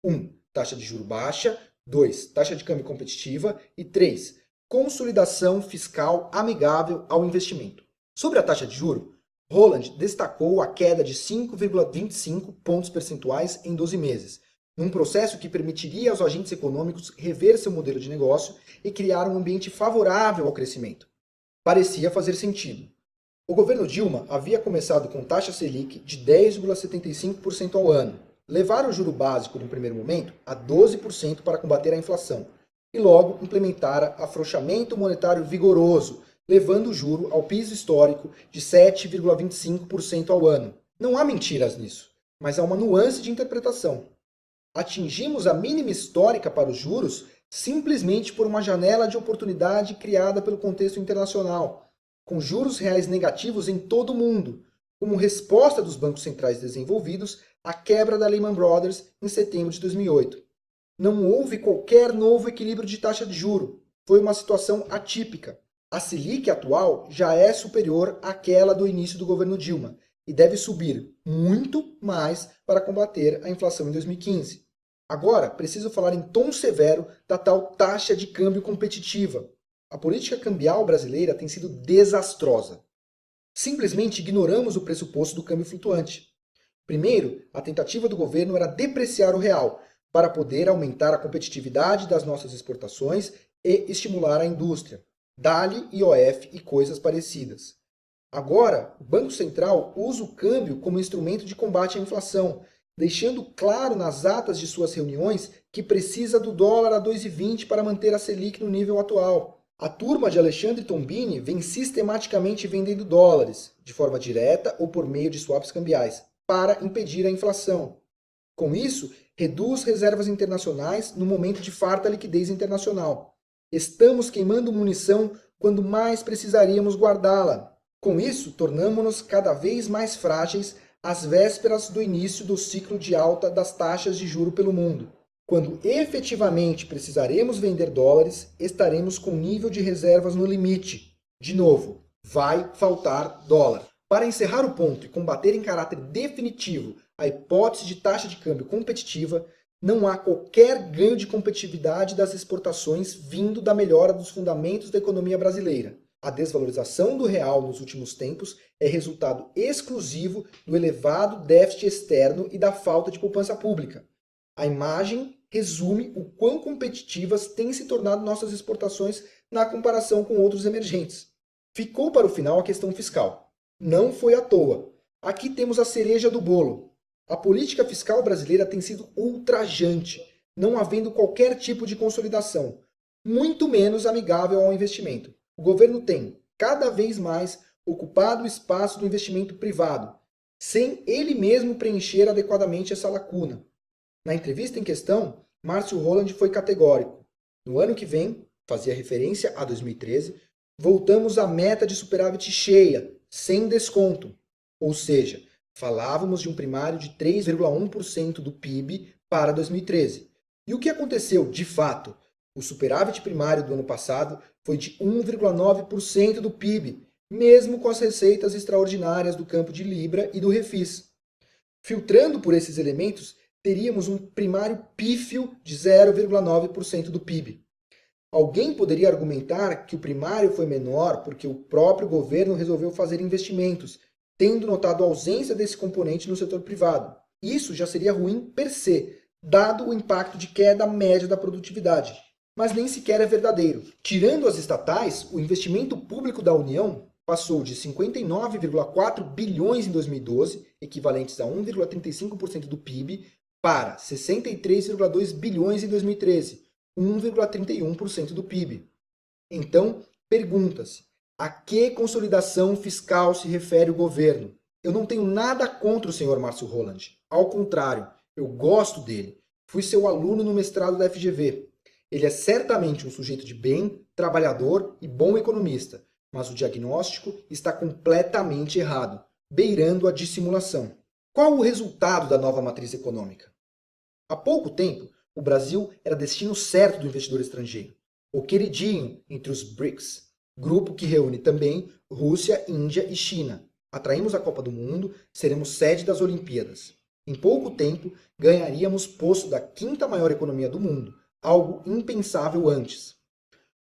1. Taxa de juro baixa. 2. Taxa de câmbio competitiva. E 3. Consolidação fiscal amigável ao investimento. Sobre a taxa de juro, Roland destacou a queda de 5,25 pontos percentuais em 12 meses, num processo que permitiria aos agentes econômicos rever seu modelo de negócio e criar um ambiente favorável ao crescimento. Parecia fazer sentido. O governo Dilma havia começado com taxa Selic de 10,75% ao ano, Levar o juro básico no primeiro momento a 12% para combater a inflação e logo implementar afrouxamento monetário vigoroso, levando o juro ao piso histórico de 7,25% ao ano. Não há mentiras nisso, mas há uma nuance de interpretação. Atingimos a mínima histórica para os juros simplesmente por uma janela de oportunidade criada pelo contexto internacional, com juros reais negativos em todo o mundo, como resposta dos bancos centrais desenvolvidos à quebra da Lehman Brothers em setembro de 2008. Não houve qualquer novo equilíbrio de taxa de juro. Foi uma situação atípica. A Selic atual já é superior àquela do início do governo Dilma e deve subir muito mais para combater a inflação em 2015. Agora, preciso falar em tom severo da tal taxa de câmbio competitiva. A política cambial brasileira tem sido desastrosa. Simplesmente ignoramos o pressuposto do câmbio flutuante. Primeiro, a tentativa do governo era depreciar o real, para poder aumentar a competitividade das nossas exportações e estimular a indústria, DALI, IOF e coisas parecidas. Agora, o Banco Central usa o câmbio como instrumento de combate à inflação, deixando claro nas atas de suas reuniões que precisa do dólar a 2,20 para manter a Selic no nível atual. A turma de Alexandre Tombini vem sistematicamente vendendo dólares, de forma direta ou por meio de swaps cambiais, para impedir a inflação. Com isso, reduz reservas internacionais no momento de farta liquidez internacional. Estamos queimando munição quando mais precisaríamos guardá-la. Com isso, tornamo-nos cada vez mais frágeis às vésperas do início do ciclo de alta das taxas de juro pelo mundo. Quando efetivamente precisaremos vender dólares, estaremos com nível de reservas no limite. De novo, vai faltar dólar. Para encerrar o ponto e combater em caráter definitivo a hipótese de taxa de câmbio competitiva, não há qualquer ganho de competitividade das exportações vindo da melhora dos fundamentos da economia brasileira. A desvalorização do real nos últimos tempos é resultado exclusivo do elevado déficit externo e da falta de poupança pública. A imagem resume o quão competitivas têm se tornado nossas exportações na comparação com outros emergentes. Ficou para o final a questão fiscal. Não foi à toa. Aqui temos a cereja do bolo. A política fiscal brasileira tem sido ultrajante, não havendo qualquer tipo de consolidação, muito menos amigável ao investimento. O governo tem, cada vez mais, ocupado o espaço do investimento privado, sem ele mesmo preencher adequadamente essa lacuna. Na entrevista em questão, Márcio Holland foi categórico. No ano que vem, fazia referência a 2013, voltamos à meta de superávit cheia, sem desconto. Ou seja, falávamos de um primário de 3,1% do PIB para 2013. E o que aconteceu, de fato? O superávit primário do ano passado foi de 1,9% do PIB, mesmo com as receitas extraordinárias do campo de Libra e do Refis. Filtrando por esses elementos, teríamos um primário pífio de 0,9% do PIB. Alguém poderia argumentar que o primário foi menor porque o próprio governo resolveu fazer investimentos, tendo notado a ausência desse componente no setor privado. Isso já seria ruim per se, dado o impacto de queda média da produtividade. Mas nem sequer é verdadeiro. Tirando as estatais, o investimento público da União passou de 59,4 bilhões em 2012, equivalentes a 1,35% do PIB, para 63,2 bilhões em 2013, 1,31% do PIB. Então, pergunta-se, a que consolidação fiscal se refere o governo? Eu não tenho nada contra o senhor Márcio Holland. Ao contrário, eu gosto dele. Fui seu aluno no mestrado da FGV. Ele é certamente um sujeito de bem, trabalhador e bom economista, mas o diagnóstico está completamente errado, beirando a dissimulação. Qual o resultado da nova matriz econômica? Há pouco tempo, o Brasil era destino certo do investidor estrangeiro, o queridinho entre os BRICS, grupo que reúne também Rússia, Índia e China. Atraímos a Copa do Mundo, seremos sede das Olimpíadas. Em pouco tempo, ganharíamos posto da quinta maior economia do mundo, algo impensável antes.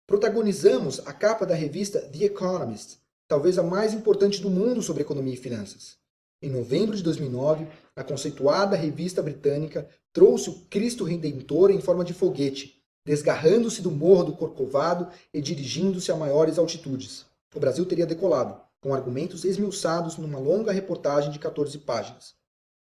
Protagonizamos a capa da revista The Economist, talvez a mais importante do mundo sobre economia e finanças. Em novembro de 2009, a conceituada revista britânica trouxe o Cristo Redentor em forma de foguete, desgarrando-se do Morro do Corcovado e dirigindo-se a maiores altitudes. O Brasil teria decolado, com argumentos esmiuçados numa longa reportagem de 14 páginas.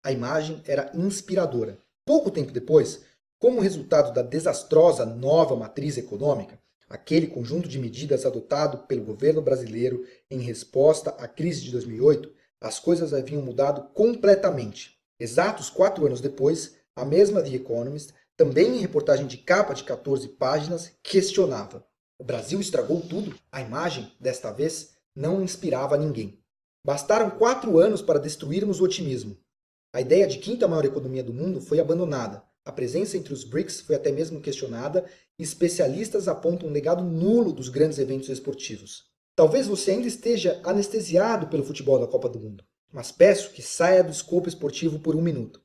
A imagem era inspiradora. Pouco tempo depois, como resultado da desastrosa nova matriz econômica, aquele conjunto de medidas adotado pelo governo brasileiro em resposta à crise de 2008, as coisas haviam mudado completamente. Exatos 4 anos depois, a mesma The Economist, também em reportagem de capa de 14 páginas, questionava: o Brasil estragou tudo? A imagem, desta vez, não inspirava ninguém. Bastaram 4 anos para destruirmos o otimismo. A ideia de quinta maior economia do mundo foi abandonada. A presença entre os BRICS foi até mesmo questionada e especialistas apontam um legado nulo dos grandes eventos esportivos. Talvez você ainda esteja anestesiado pelo futebol da Copa do Mundo, mas peço que saia do escopo esportivo por um minuto.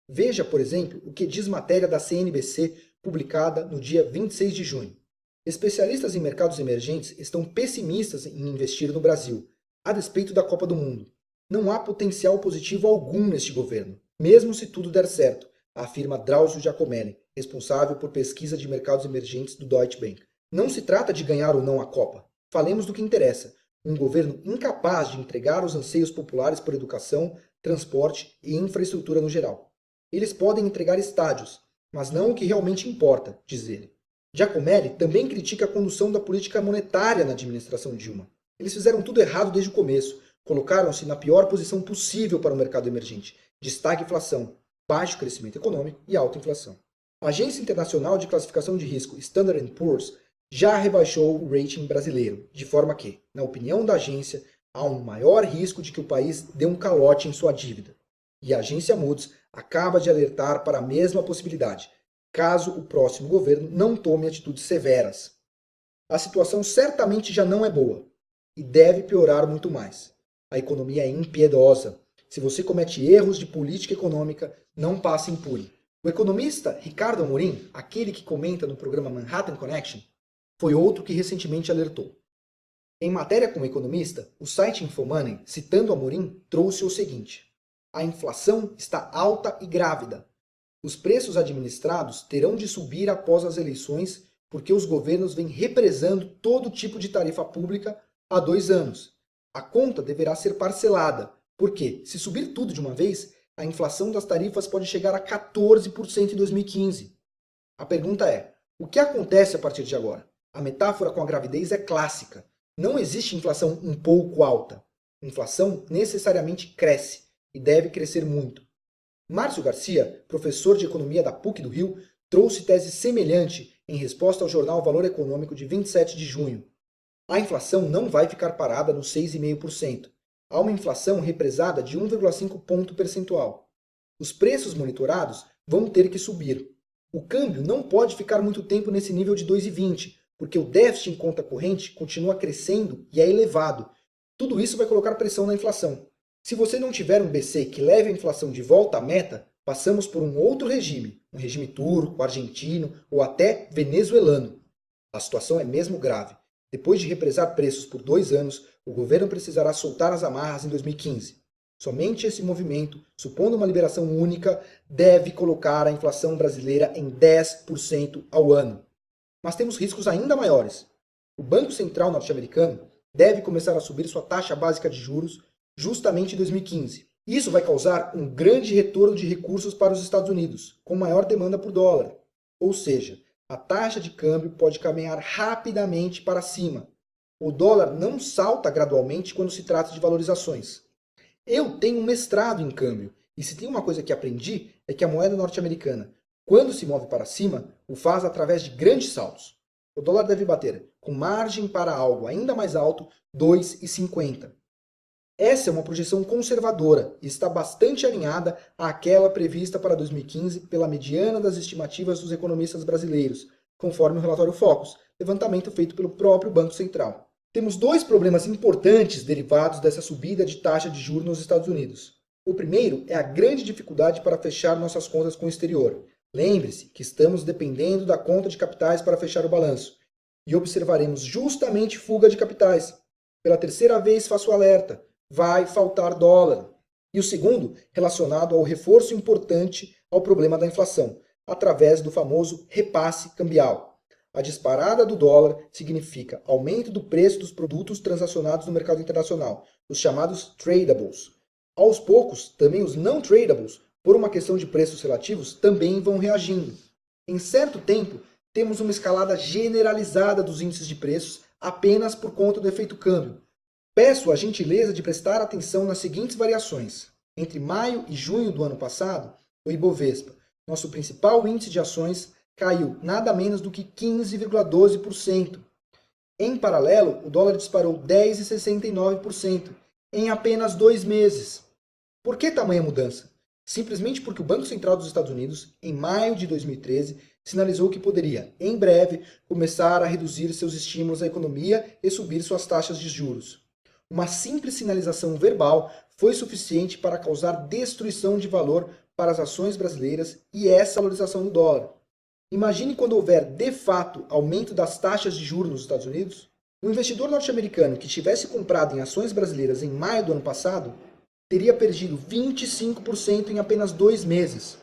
Veja, por exemplo, o que diz matéria da CNBC publicada no dia 26 de junho. Especialistas em mercados emergentes estão pessimistas em investir no Brasil, a despeito da Copa do Mundo. Não há potencial positivo algum neste governo, mesmo se tudo der certo, afirma Drauzio Giacomelli, responsável por pesquisa de mercados emergentes do Deutsche Bank. Não se trata de ganhar ou não a Copa. Falemos do que interessa. Um governo incapaz de entregar os anseios populares por educação, transporte e infraestrutura no geral. Eles podem entregar estádios, mas não o que realmente importa, diz ele. Giacomelli também critica a condução da política monetária na administração Dilma. Eles fizeram tudo errado desde o começo. Colocaram-se na pior posição possível para o mercado emergente, de estagflação, baixo crescimento econômico e alta inflação. A Agência Internacional de Classificação de Risco Standard & Poor's já rebaixou o rating brasileiro, de forma que, na opinião da agência, há um maior risco de que o país dê um calote em sua dívida. E a agência Moody's acaba de alertar para a mesma possibilidade, caso o próximo governo não tome atitudes severas. A situação certamente já não é boa e deve piorar muito mais. A economia é impiedosa. Se você comete erros de política econômica, não passe impune. O economista Ricardo Amorim, aquele que comenta no programa Manhattan Connection, foi outro que recentemente alertou. Em matéria com o economista, o site Infomoney, citando Amorim, trouxe o seguinte: a inflação está alta e grávida. Os preços administrados terão de subir após as eleições porque os governos vêm represando todo tipo de tarifa pública há 2 anos. A conta deverá ser parcelada, porque, se subir tudo de uma vez, a inflação das tarifas pode chegar a 14% em 2015. A pergunta é: o que acontece a partir de agora? A metáfora com a gravidez é clássica. Não existe inflação um pouco alta. Inflação necessariamente cresce e deve crescer muito. Márcio Garcia, professor de economia da PUC do Rio, trouxe tese semelhante em resposta ao jornal Valor Econômico de 27 de junho. A inflação não vai ficar parada nos 6,5%. Há uma inflação represada de 1,5 ponto percentual. Os preços monitorados vão ter que subir. O câmbio não pode ficar muito tempo nesse nível de 2,20, porque o déficit em conta corrente continua crescendo e é elevado. Tudo isso vai colocar pressão na inflação. Se você não tiver um BC que leve a inflação de volta à meta, passamos por um outro regime, um regime turco, argentino ou até venezuelano. A situação é mesmo grave. Depois de represar preços por 2 anos, o governo precisará soltar as amarras em 2015. Somente esse movimento, supondo uma liberação única, deve colocar a inflação brasileira em 10% ao ano. Mas temos riscos ainda maiores. O Banco Central norte-americano deve começar a subir sua taxa básica de juros justamente em 2015. Isso vai causar um grande retorno de recursos para os Estados Unidos, com maior demanda por dólar. Ou seja, a taxa de câmbio pode caminhar rapidamente para cima. O dólar não salta gradualmente quando se trata de valorizações. Eu tenho um mestrado em câmbio, e se tem uma coisa que aprendi é que a moeda norte-americana, quando se move para cima, o faz através de grandes saltos. O dólar deve bater, com margem para algo ainda mais alto, 2,50. Essa é uma projeção conservadora e está bastante alinhada àquela prevista para 2015 pela mediana das estimativas dos economistas brasileiros, conforme o relatório Focus, levantamento feito pelo próprio Banco Central. Temos 2 problemas importantes derivados dessa subida de taxa de juros nos Estados Unidos. O primeiro é a grande dificuldade para fechar nossas contas com o exterior. Lembre-se que estamos dependendo da conta de capitais para fechar o balanço. E observaremos justamente fuga de capitais. Pela 3ª vez faço alerta. Vai faltar dólar. E o segundo, relacionado ao reforço importante ao problema da inflação, através do famoso repasse cambial. A disparada do dólar significa aumento do preço dos produtos transacionados no mercado internacional, os chamados tradables. Aos poucos, também os não tradables, por uma questão de preços relativos, também vão reagindo. Em certo tempo, temos uma escalada generalizada dos índices de preços apenas por conta do efeito câmbio. Peço a gentileza de prestar atenção nas seguintes variações. Entre maio e junho do ano passado, o Ibovespa, nosso principal índice de ações, caiu nada menos do que 15,12%. Em paralelo, o dólar disparou 10,69% em apenas 2 meses. Por que tamanha mudança? Simplesmente porque o Banco Central dos Estados Unidos, em maio de 2013, sinalizou que poderia, em breve, começar a reduzir seus estímulos à economia e subir suas taxas de juros. Uma simples sinalização verbal foi suficiente para causar destruição de valor para as ações brasileiras e essa valorização do dólar. Imagine quando houver, de fato, aumento das taxas de juros nos Estados Unidos. Um investidor norte-americano que tivesse comprado em ações brasileiras em maio do ano passado teria perdido 25% em apenas 2 meses.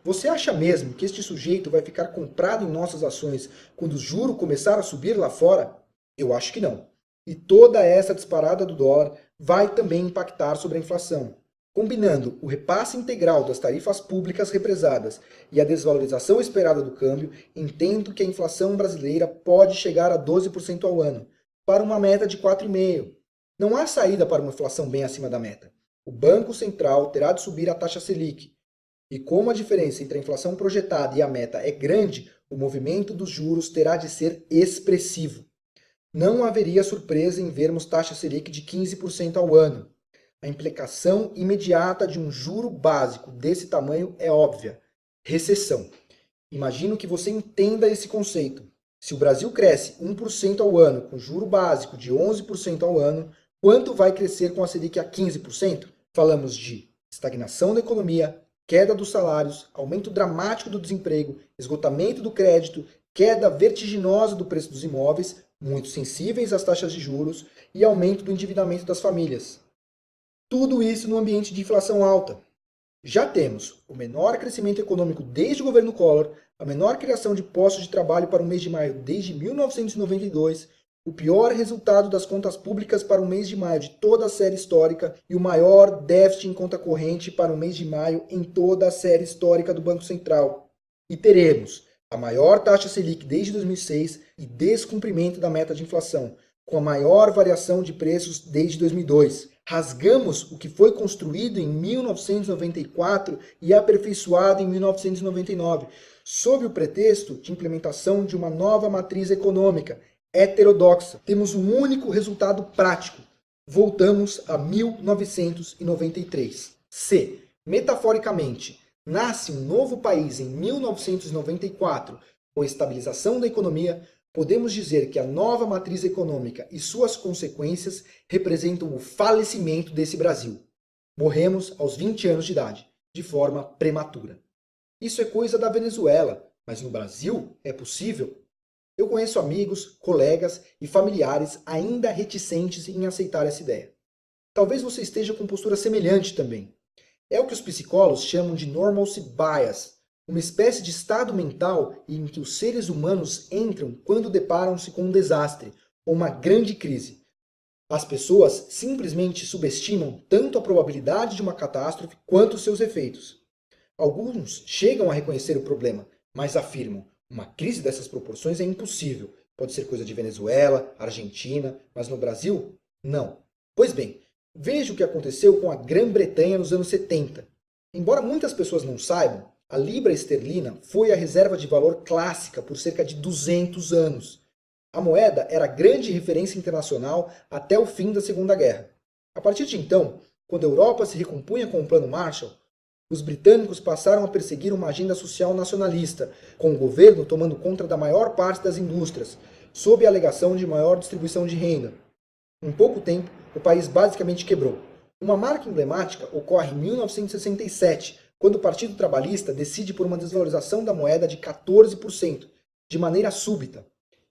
Você acha mesmo que este sujeito vai ficar comprado em nossas ações quando o juro começar a subir lá fora? Eu acho que não. E toda essa disparada do dólar vai também impactar sobre a inflação. Combinando o repasse integral das tarifas públicas represadas e a desvalorização esperada do câmbio, entendo que a inflação brasileira pode chegar a 12% ao ano, para uma meta de 4,5%. Não há saída para uma inflação bem acima da meta. O Banco Central terá de subir a taxa Selic. E como a diferença entre a inflação projetada e a meta é grande, o movimento dos juros terá de ser expressivo. Não haveria surpresa em vermos taxa Selic de 15% ao ano. A implicação imediata de um juro básico desse tamanho é óbvia: recessão. Imagino que você entenda esse conceito. Se o Brasil cresce 1% ao ano com juro básico de 11% ao ano, quanto vai crescer com a Selic a 15%? Falamos de estagnação da economia, queda dos salários, aumento dramático do desemprego, esgotamento do crédito, queda vertiginosa do preço dos imóveis, muito sensíveis às taxas de juros, e aumento do endividamento das famílias. Tudo isso no ambiente de inflação alta. Já temos o menor crescimento econômico desde o governo Collor, a menor criação de postos de trabalho para o mês de maio desde 1992, o pior resultado das contas públicas para o mês de maio de toda a série histórica e o maior déficit em conta corrente para o mês de maio em toda a série histórica do Banco Central. E teremos a maior taxa Selic desde 2006 e descumprimento da meta de inflação, com a maior variação de preços desde 2002. Rasgamos o que foi construído em 1994 e aperfeiçoado em 1999, sob o pretexto de implementação de uma nova matriz econômica, heterodoxa. Temos um único resultado prático. Voltamos a 1993. Se, metaforicamente, nasce um novo país em 1994, com estabilização da economia, podemos dizer que a nova matriz econômica e suas consequências representam o falecimento desse Brasil. Morremos aos 20 anos de idade, de forma prematura. Isso é coisa da Venezuela, mas no Brasil é possível? Eu conheço amigos, colegas e familiares ainda reticentes em aceitar essa ideia. Talvez você esteja com postura semelhante também. É o que os psicólogos chamam de normalcy bias, uma espécie de estado mental em que os seres humanos entram quando deparam-se com um desastre ou uma grande crise. As pessoas simplesmente subestimam tanto a probabilidade de uma catástrofe quanto os seus efeitos. Alguns chegam a reconhecer o problema, mas afirmam: uma crise dessas proporções é impossível. Pode ser coisa de Venezuela, Argentina, mas no Brasil, não. Pois bem, veja o que aconteceu com a Grã-Bretanha nos anos 70. Embora muitas pessoas não saibam, a libra esterlina foi a reserva de valor clássica por cerca de 200 anos. A moeda era a grande referência internacional até o fim da Segunda Guerra. A partir de então, quando a Europa se recompunha com o Plano Marshall, os britânicos passaram a perseguir uma agenda social nacionalista, com o governo tomando conta da maior parte das indústrias, sob a alegação de maior distribuição de renda. Em pouco tempo, o país basicamente quebrou. Uma marca emblemática ocorre em 1967, quando o Partido Trabalhista decide por uma desvalorização da moeda de 14%, de maneira súbita.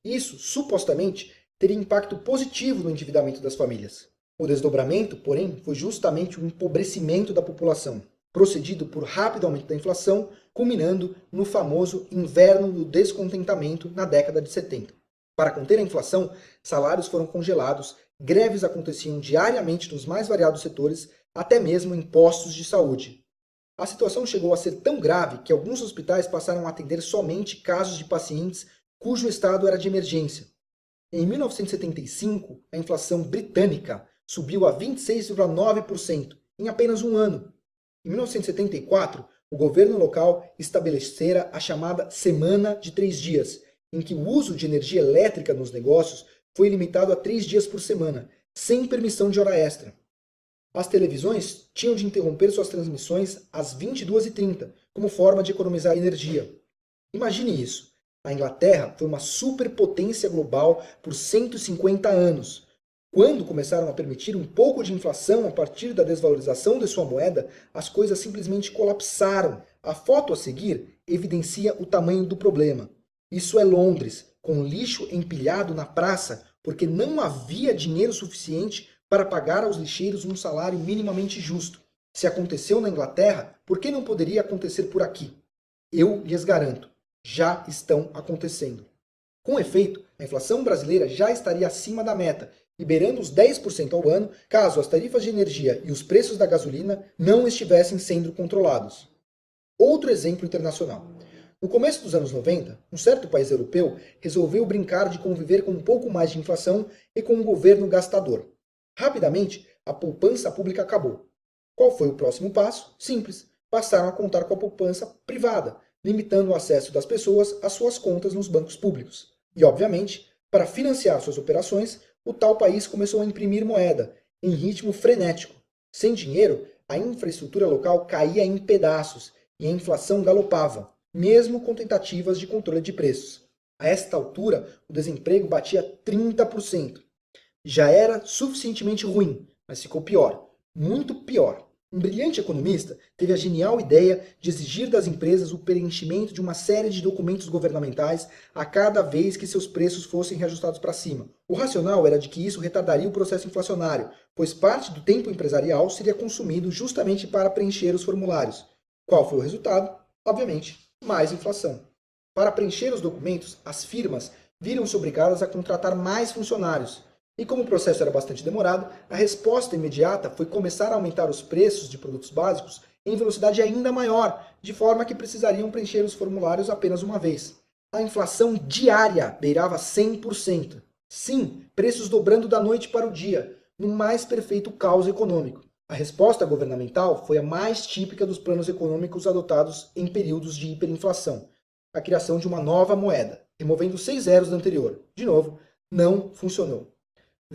Isso, supostamente, teria impacto positivo no endividamento das famílias. O desdobramento, porém, foi justamente o empobrecimento da população, procedido por rápido aumento da inflação, culminando no famoso inverno do descontentamento na década de 70. Para conter a inflação, salários foram congelados, greves aconteciam diariamente nos mais variados setores, até mesmo em postos de saúde. A situação chegou a ser tão grave que alguns hospitais passaram a atender somente casos de pacientes cujo estado era de emergência. Em 1975, a inflação britânica subiu a 26,9% em apenas um ano. Em 1974, o governo local estabelecera a chamada Semana de 3 Dias, em que o uso de energia elétrica nos negócios foi limitado a 3 dias por semana, sem permissão de hora extra. As televisões tinham de interromper suas transmissões às 22h30, como forma de economizar energia. Imagine isso. A Inglaterra foi uma superpotência global por 150 anos. Quando começaram a permitir um pouco de inflação a partir da desvalorização de sua moeda, as coisas simplesmente colapsaram. A foto a seguir evidencia o tamanho do problema. Isso é Londres, com lixo empilhado na praça, porque não havia dinheiro suficiente para pagar aos lixeiros um salário minimamente justo. Se aconteceu na Inglaterra, por que não poderia acontecer por aqui? Eu lhes garanto, já estão acontecendo. Com efeito, a inflação brasileira já estaria acima da meta, liberando os 10% ao ano, caso as tarifas de energia e os preços da gasolina não estivessem sendo controlados. Outro exemplo internacional. No começo dos anos 90, um certo país europeu resolveu brincar de conviver com um pouco mais de inflação e com um governo gastador. Rapidamente, a poupança pública acabou. Qual foi o próximo passo? Simples. Passaram a contar com a poupança privada, limitando o acesso das pessoas às suas contas nos bancos públicos. E, obviamente, para financiar suas operações, o tal país começou a imprimir moeda, em ritmo frenético. Sem dinheiro, a infraestrutura local caía em pedaços e a inflação galopava, mesmo com tentativas de controle de preços. A esta altura, o desemprego batia 30%. Já era suficientemente ruim, mas ficou pior, muito pior. Um brilhante economista teve a genial ideia de exigir das empresas o preenchimento de uma série de documentos governamentais a cada vez que seus preços fossem reajustados para cima. O racional era de que isso retardaria o processo inflacionário, pois parte do tempo empresarial seria consumido justamente para preencher os formulários. Qual foi o resultado? Obviamente, mais inflação. Para preencher os documentos, as firmas viram-se obrigadas a contratar mais funcionários. E como o processo era bastante demorado, a resposta imediata foi começar a aumentar os preços de produtos básicos em velocidade ainda maior, de forma que precisariam preencher os formulários apenas uma vez. A inflação diária beirava 100%. Sim, preços dobrando da noite para o dia, no mais perfeito caos econômico. A resposta governamental foi a mais típica dos planos econômicos adotados em períodos de hiperinflação: a criação de uma nova moeda, removendo 6 zeros da anterior. De novo, não funcionou.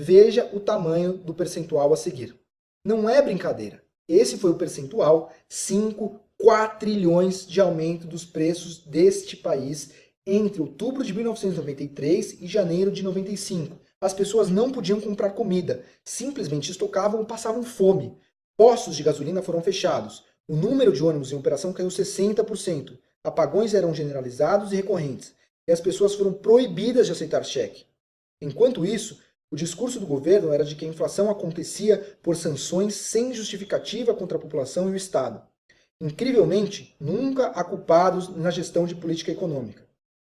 Veja o tamanho do percentual a seguir. Não é brincadeira. Esse foi o percentual: 5 quatrilhões de aumento dos preços deste país entre outubro de 1993 e janeiro de 95. As pessoas não podiam comprar comida, simplesmente estocavam ou passavam fome. Postos de gasolina foram fechados. O número de ônibus em operação caiu 60%. Apagões eram generalizados e recorrentes. E as pessoas foram proibidas de aceitar cheque. Enquanto isso, o discurso do governo era de que a inflação acontecia por sanções sem justificativa contra a população e o Estado. Incrivelmente, nunca há culpados na gestão de política econômica.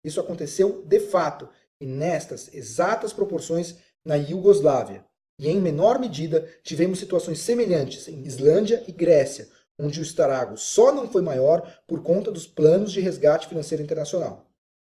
Isso aconteceu de fato, e nestas exatas proporções, na Iugoslávia. E em menor medida, tivemos situações semelhantes em Islândia e Grécia, onde o estrago só não foi maior por conta dos planos de resgate financeiro internacional.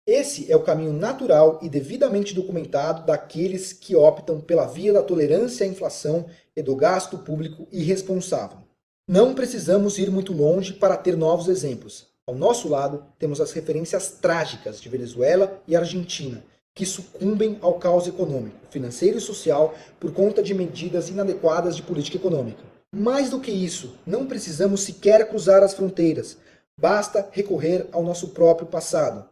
Esse é o caminho natural e devidamente documentado daqueles que optam pela via da tolerância à inflação e do gasto público irresponsável. Não precisamos ir muito longe para ter novos exemplos. Ao nosso lado, temos as referências trágicas de Venezuela e Argentina, que sucumbem ao caos econômico, financeiro e social por conta de medidas inadequadas de política econômica. Mais do que isso, não precisamos sequer cruzar as fronteiras. Basta recorrer ao nosso próprio passado.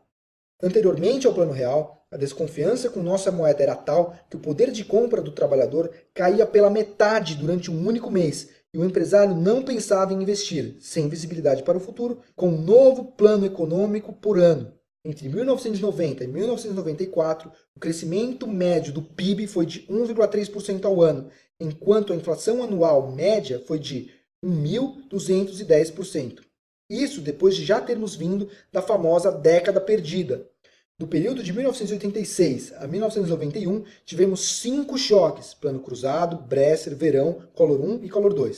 Anteriormente ao Plano Real, a desconfiança com nossa moeda era tal que o poder de compra do trabalhador caía pela metade durante um único mês e o empresário não pensava em investir, sem visibilidade para o futuro, com um novo plano econômico por ano. Entre 1990 e 1994, o crescimento médio do PIB foi de 1,3% ao ano, enquanto a inflação anual média foi de 1.210%. Isso depois de já termos vindo da famosa década perdida. Do período de 1986 a 1991, tivemos 5 choques: Plano Cruzado, Bresser, Verão, Collor I e Collor II.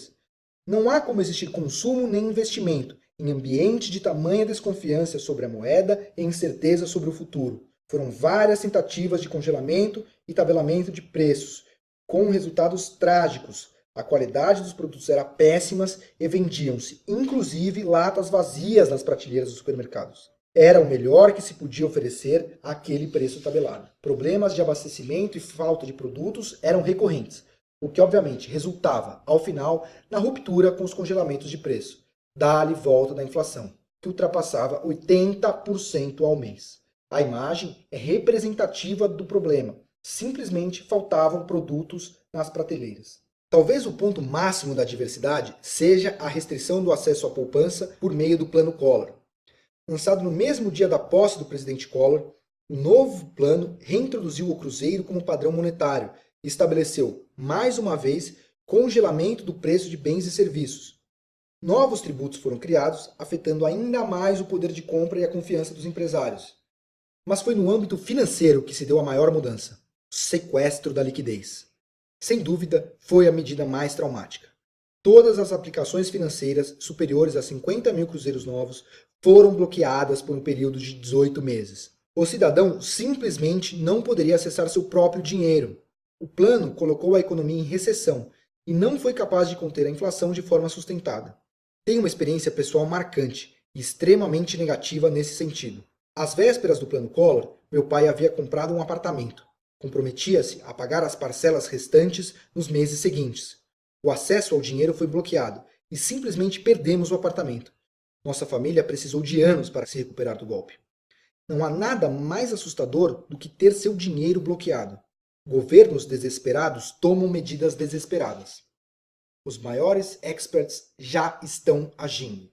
Não há como existir consumo nem investimento em ambiente de tamanha desconfiança sobre a moeda e incerteza sobre o futuro. Foram várias tentativas de congelamento e tabelamento de preços, com resultados trágicos. A qualidade dos produtos era péssima e vendiam-se, inclusive, latas vazias nas prateleiras dos supermercados. Era o melhor que se podia oferecer àquele preço tabelado. Problemas de abastecimento e falta de produtos eram recorrentes, o que obviamente resultava, ao final, na ruptura com os congelamentos de preço. Dá-lhe volta da inflação, que ultrapassava 80% ao mês. A imagem é representativa do problema. Simplesmente faltavam produtos nas prateleiras. Talvez o ponto máximo da diversidade seja a restrição do acesso à poupança por meio do Plano Collor. Lançado no mesmo dia da posse do presidente Collor, o novo plano reintroduziu o cruzeiro como padrão monetário e estabeleceu, mais uma vez, congelamento do preço de bens e serviços. Novos tributos foram criados, afetando ainda mais o poder de compra e a confiança dos empresários. Mas foi no âmbito financeiro que se deu a maior mudança: o sequestro da liquidez. Sem dúvida, foi a medida mais traumática. Todas as aplicações financeiras superiores a 50 mil cruzeiros novos foram bloqueadas por um período de 18 meses. O cidadão simplesmente não poderia acessar seu próprio dinheiro. O plano colocou a economia em recessão e não foi capaz de conter a inflação de forma sustentada. Tenho uma experiência pessoal marcante e extremamente negativa nesse sentido. Às vésperas do Plano Collor, meu pai havia comprado um apartamento. Comprometia-se a pagar as parcelas restantes nos meses seguintes. O acesso ao dinheiro foi bloqueado e simplesmente perdemos o apartamento. Nossa família precisou de anos para se recuperar do golpe. Não há nada mais assustador do que ter seu dinheiro bloqueado. Governos desesperados tomam medidas desesperadas. Os maiores experts já estão agindo.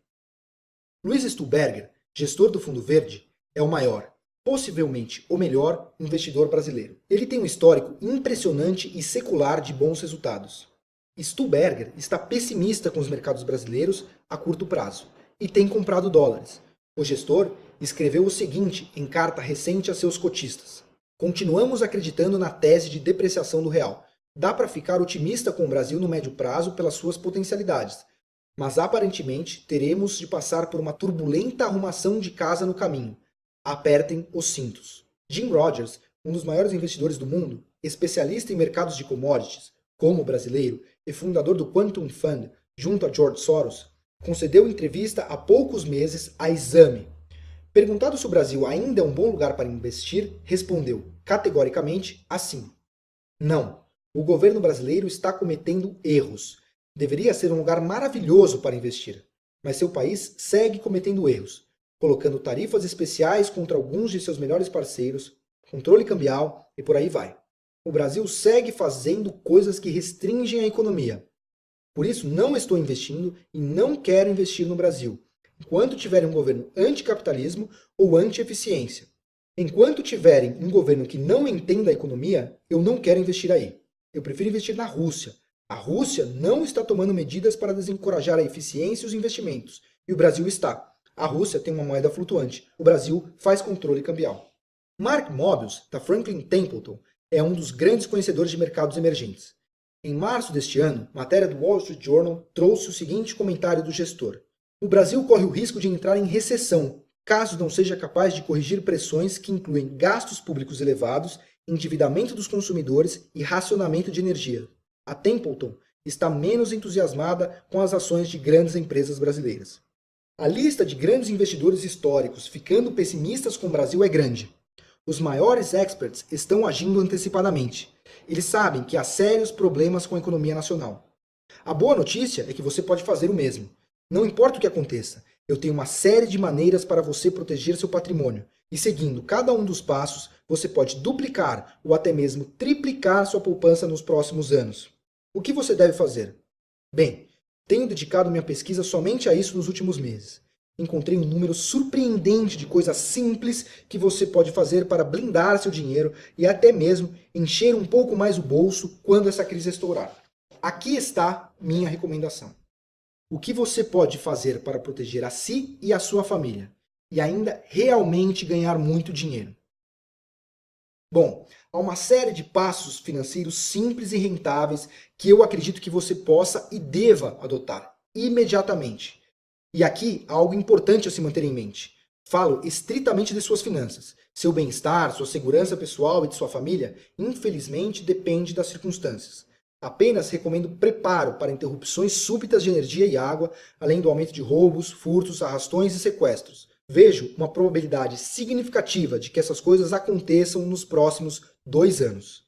Luiz Stuhlberger, gestor do Fundo Verde, é o maior, possivelmente o melhor investidor brasileiro. Ele tem um histórico impressionante e secular de bons resultados. Stuhlberger está pessimista com os mercados brasileiros a curto prazo e tem comprado dólares. O gestor escreveu o seguinte em carta recente a seus cotistas: continuamos acreditando na tese de depreciação do real. Dá para ficar otimista com o Brasil no médio prazo pelas suas potencialidades, mas aparentemente teremos de passar por uma turbulenta arrumação de casa no caminho. Apertem os cintos. Jim Rogers, um dos maiores investidores do mundo, especialista em mercados de commodities, como brasileiro, e fundador do Quantum Fund, junto a George Soros, concedeu entrevista há poucos meses à Exame. Perguntado se o Brasil ainda é um bom lugar para investir, respondeu categoricamente assim: não, o governo brasileiro está cometendo erros. Deveria ser um lugar maravilhoso para investir, mas seu país segue cometendo erros, colocando tarifas especiais contra alguns de seus melhores parceiros, controle cambial e por aí vai. O Brasil segue fazendo coisas que restringem a economia. Por isso, não estou investindo e não quero investir no Brasil, enquanto tiverem um governo anticapitalismo ou anti-eficiência. Enquanto tiverem um governo que não entenda a economia, eu não quero investir aí. Eu prefiro investir na Rússia. A Rússia não está tomando medidas para desencorajar a eficiência e os investimentos, e o Brasil está. A Rússia tem uma moeda flutuante, o Brasil faz controle cambial. Mark Mobius, da Franklin Templeton, é um dos grandes conhecedores de mercados emergentes. Em março deste ano, matéria do Wall Street Journal trouxe o seguinte comentário do gestor: o Brasil corre o risco de entrar em recessão, caso não seja capaz de corrigir pressões que incluem gastos públicos elevados, endividamento dos consumidores e racionamento de energia. A Templeton está menos entusiasmada com as ações de grandes empresas brasileiras. A lista de grandes investidores históricos ficando pessimistas com o Brasil é grande. Os maiores experts estão agindo antecipadamente. Eles sabem que há sérios problemas com a economia nacional. A boa notícia é que você pode fazer o mesmo. Não importa o que aconteça, eu tenho uma série de maneiras para você proteger seu patrimônio. E seguindo cada um dos passos, você pode duplicar ou até mesmo triplicar sua poupança nos próximos anos. O que você deve fazer? Bem, tenho dedicado minha pesquisa somente a isso nos últimos meses. Encontrei um número surpreendente de coisas simples que você pode fazer para blindar seu dinheiro e até mesmo encher um pouco mais o bolso quando essa crise estourar. Aqui está minha recomendação. O que você pode fazer para proteger a si e a sua família e ainda realmente ganhar muito dinheiro? Bom, há uma série de passos financeiros simples e rentáveis que eu acredito que você possa e deva adotar. imediatamente. E aqui há algo importante a se manter em mente. Falo estritamente de suas finanças. Seu bem-estar, sua segurança pessoal e de sua família, infelizmente, depende das circunstâncias. Apenas recomendo preparo para interrupções súbitas de energia e água, além do aumento de roubos, furtos, arrastões e sequestros. Vejo uma probabilidade significativa de que essas coisas aconteçam nos próximos 2 anos.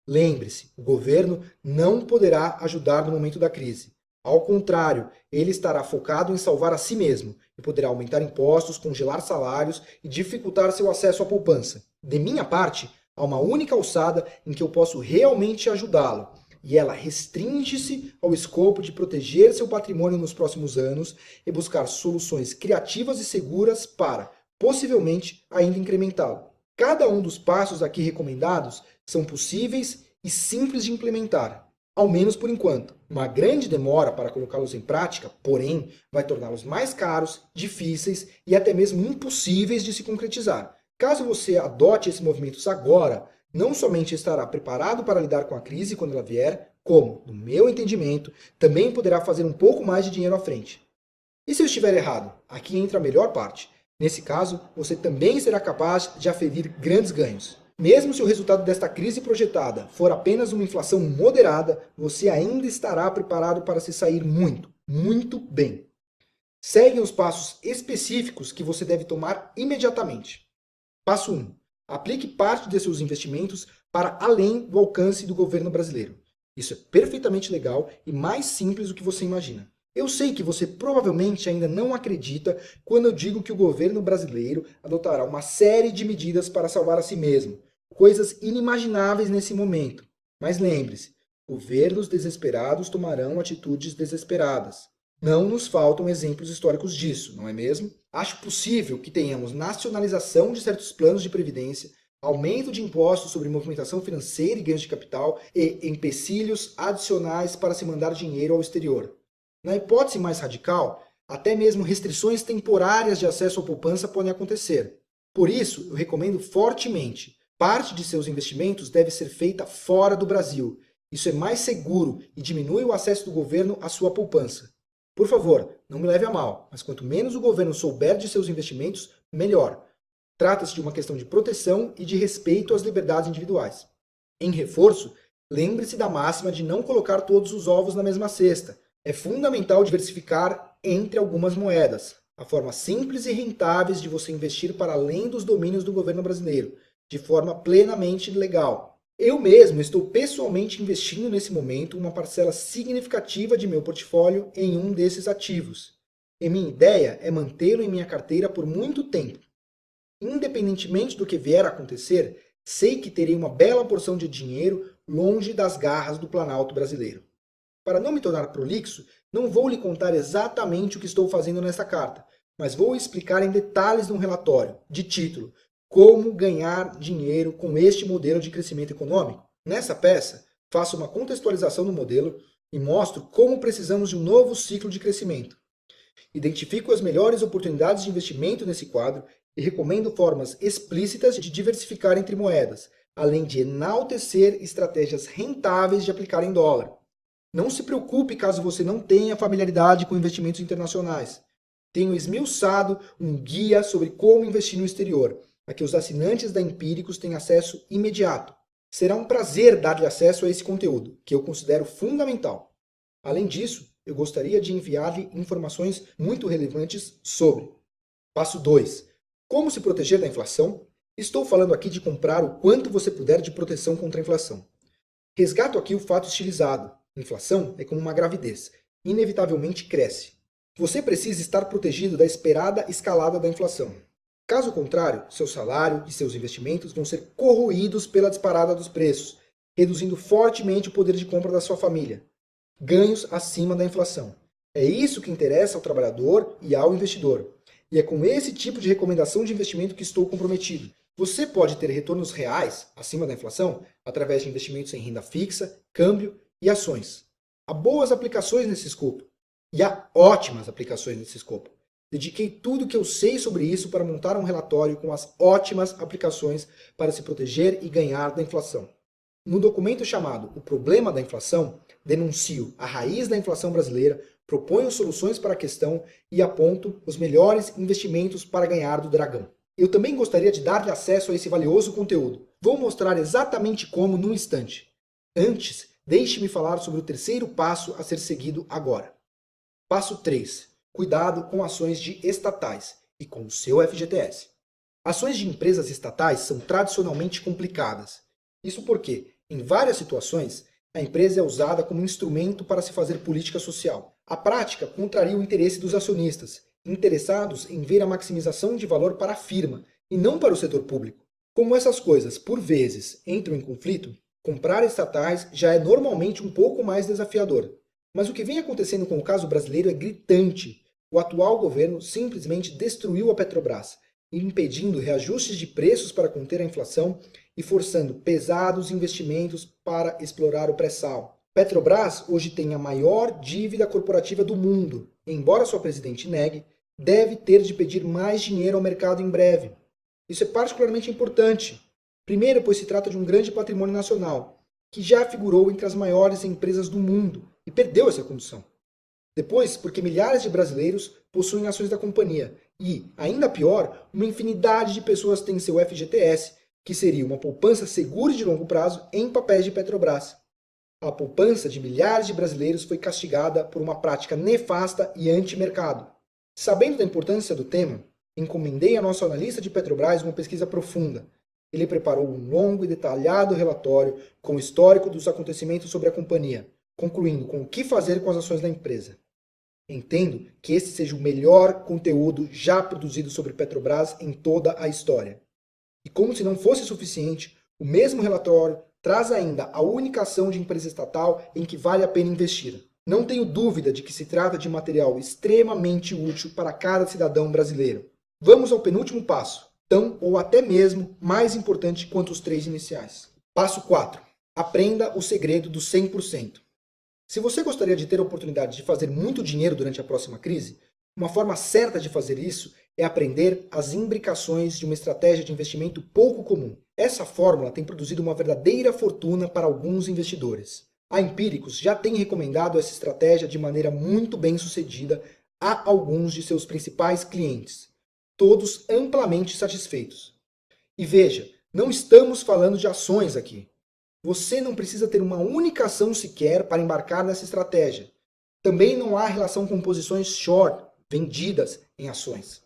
Lembre-se, o governo não poderá ajudar no momento da crise. Ao contrário, ele estará focado em salvar a si mesmo e poderá aumentar impostos, congelar salários e dificultar seu acesso à poupança. De minha parte, há uma única alçada em que eu posso realmente ajudá-lo, e ela restringe-se ao escopo de proteger seu patrimônio nos próximos anos e buscar soluções criativas e seguras para, possivelmente, ainda incrementá-lo. Cada um dos passos aqui recomendados são possíveis e simples de implementar, ao menos por enquanto. Uma grande demora para colocá-los em prática, porém, vai torná-los mais caros, difíceis e até mesmo impossíveis de se concretizar. Caso você adote esses movimentos agora, não somente estará preparado para lidar com a crise quando ela vier, como, no meu entendimento, também poderá fazer um pouco mais de dinheiro à frente. E se eu estiver errado? Aqui entra a melhor parte. Nesse caso, você também será capaz de aferir grandes ganhos. Mesmo se o resultado desta crise projetada for apenas uma inflação moderada, você ainda estará preparado para se sair muito, muito bem. Seguem os passos específicos que você deve tomar imediatamente. Passo 1. Aplique parte de seus investimentos para além do alcance do governo brasileiro. Isso é perfeitamente legal e mais simples do que você imagina. Eu sei que você provavelmente ainda não acredita quando eu digo que o governo brasileiro adotará uma série de medidas para salvar a si mesmo. Coisas inimagináveis nesse momento. Mas lembre-se, governos desesperados tomarão atitudes desesperadas. Não nos faltam exemplos históricos disso, não é mesmo? Acho possível que tenhamos nacionalização de certos planos de previdência, aumento de impostos sobre movimentação financeira e ganhos de capital e empecilhos adicionais para se mandar dinheiro ao exterior. Na hipótese mais radical, até mesmo restrições temporárias de acesso à poupança podem acontecer. Por isso, eu recomendo fortemente: parte de seus investimentos deve ser feita fora do Brasil. Isso é mais seguro e diminui o acesso do governo à sua poupança. Por favor, não me leve a mal, mas quanto menos o governo souber de seus investimentos, melhor. Trata-se de uma questão de proteção e de respeito às liberdades individuais. Em reforço, lembre-se da máxima de não colocar todos os ovos na mesma cesta. É fundamental diversificar entre algumas moedas. Há formas simples e rentáveis de você investir para além dos domínios do governo brasileiro, de forma plenamente legal. Eu mesmo estou pessoalmente investindo nesse momento uma parcela significativa de meu portfólio em um desses ativos. E minha ideia é mantê-lo em minha carteira por muito tempo. Independentemente do que vier a acontecer, sei que terei uma bela porção de dinheiro longe das garras do Planalto brasileiro. Para não me tornar prolixo, não vou lhe contar exatamente o que estou fazendo nesta carta, mas vou explicar em detalhes num relatório, de título: Como ganhar dinheiro com este modelo de crescimento econômico? Nessa peça, faço uma contextualização do modelo e mostro como precisamos de um novo ciclo de crescimento. Identifico as melhores oportunidades de investimento nesse quadro e recomendo formas explícitas de diversificar entre moedas, além de enaltecer estratégias rentáveis de aplicar em dólar. Não se preocupe caso você não tenha familiaridade com investimentos internacionais. Tenho esmiuçado um guia sobre como investir no exterior, a que os assinantes da Empíricos têm acesso imediato. Será um prazer dar-lhe acesso a esse conteúdo, que eu considero fundamental. Além disso, eu gostaria de enviar-lhe informações muito relevantes sobre: Passo 2. Como se proteger da inflação? Estou falando aqui de comprar o quanto você puder de proteção contra a inflação. Resgato aqui o fato estilizado. Inflação é como uma gravidez. Inevitavelmente cresce. Você precisa estar protegido da esperada escalada da inflação. Caso contrário, seu salário e seus investimentos vão ser corroídos pela disparada dos preços, reduzindo fortemente o poder de compra da sua família. Ganhos acima da inflação. É isso que interessa ao trabalhador e ao investidor. E é com esse tipo de recomendação de investimento que estou comprometido. Você pode ter retornos reais, acima da inflação, através de investimentos em renda fixa, câmbio e ações. Há boas aplicações nesse escopo. E há ótimas aplicações nesse escopo. Dediquei tudo o que eu sei sobre isso para montar um relatório com as ótimas aplicações para se proteger e ganhar da inflação. No documento chamado O Problema da Inflação, denuncio a raiz da inflação brasileira, proponho soluções para a questão e aponto os melhores investimentos para ganhar do dragão. Eu também gostaria de dar-lhe acesso a esse valioso conteúdo. Vou mostrar exatamente como num instante. Antes, deixe-me falar sobre o terceiro passo a ser seguido agora. Passo 3. Cuidado com ações de estatais e com o seu FGTS. Ações de empresas estatais são tradicionalmente complicadas. Isso porque, em várias situações, a empresa é usada como instrumento para se fazer política social. A prática contraria o interesse dos acionistas, interessados em ver a maximização de valor para a firma e não para o setor público. Como essas coisas, por vezes, entram em conflito, comprar estatais já é normalmente um pouco mais desafiador. Mas o que vem acontecendo com o caso brasileiro é gritante. O atual governo simplesmente destruiu a Petrobras, impedindo reajustes de preços para conter a inflação e forçando pesados investimentos para explorar o pré-sal. Petrobras hoje tem a maior dívida corporativa do mundo. Embora sua presidente negue, deve ter de pedir mais dinheiro ao mercado em breve. Isso é particularmente importante. Primeiro, pois se trata de um grande patrimônio nacional, que já figurou entre as maiores empresas do mundo e perdeu essa condição. Depois, porque milhares de brasileiros possuem ações da companhia e, ainda pior, uma infinidade de pessoas têm seu FGTS, que seria uma poupança segura e de longo prazo em papéis de Petrobras. A poupança de milhares de brasileiros foi castigada por uma prática nefasta e anti-mercado. Sabendo da importância do tema, encomendei a nosso analista de Petrobras uma pesquisa profunda. Ele preparou um longo e detalhado relatório com o histórico dos acontecimentos sobre a companhia, concluindo com o que fazer com as ações da empresa. Entendo que esse seja o melhor conteúdo já produzido sobre Petrobras em toda a história. E como se não fosse suficiente, o mesmo relatório traz ainda a única ação de empresa estatal em que vale a pena investir. Não tenho dúvida de que se trata de material extremamente útil para cada cidadão brasileiro. Vamos ao penúltimo passo, tão ou até mesmo mais importante quanto os 3 iniciais. Passo 4. Aprenda o segredo do 100%. Se você gostaria de ter a oportunidade de fazer muito dinheiro durante a próxima crise, uma forma certa de fazer isso é aprender as imbricações de uma estratégia de investimento pouco comum. Essa fórmula tem produzido uma verdadeira fortuna para alguns investidores. A Empíricos já tem recomendado essa estratégia de maneira muito bem sucedida a alguns de seus principais clientes, todos amplamente satisfeitos. E veja, não estamos falando de ações aqui. Você não precisa ter uma única ação sequer para embarcar nessa estratégia. Também não há relação com posições short, vendidas em ações.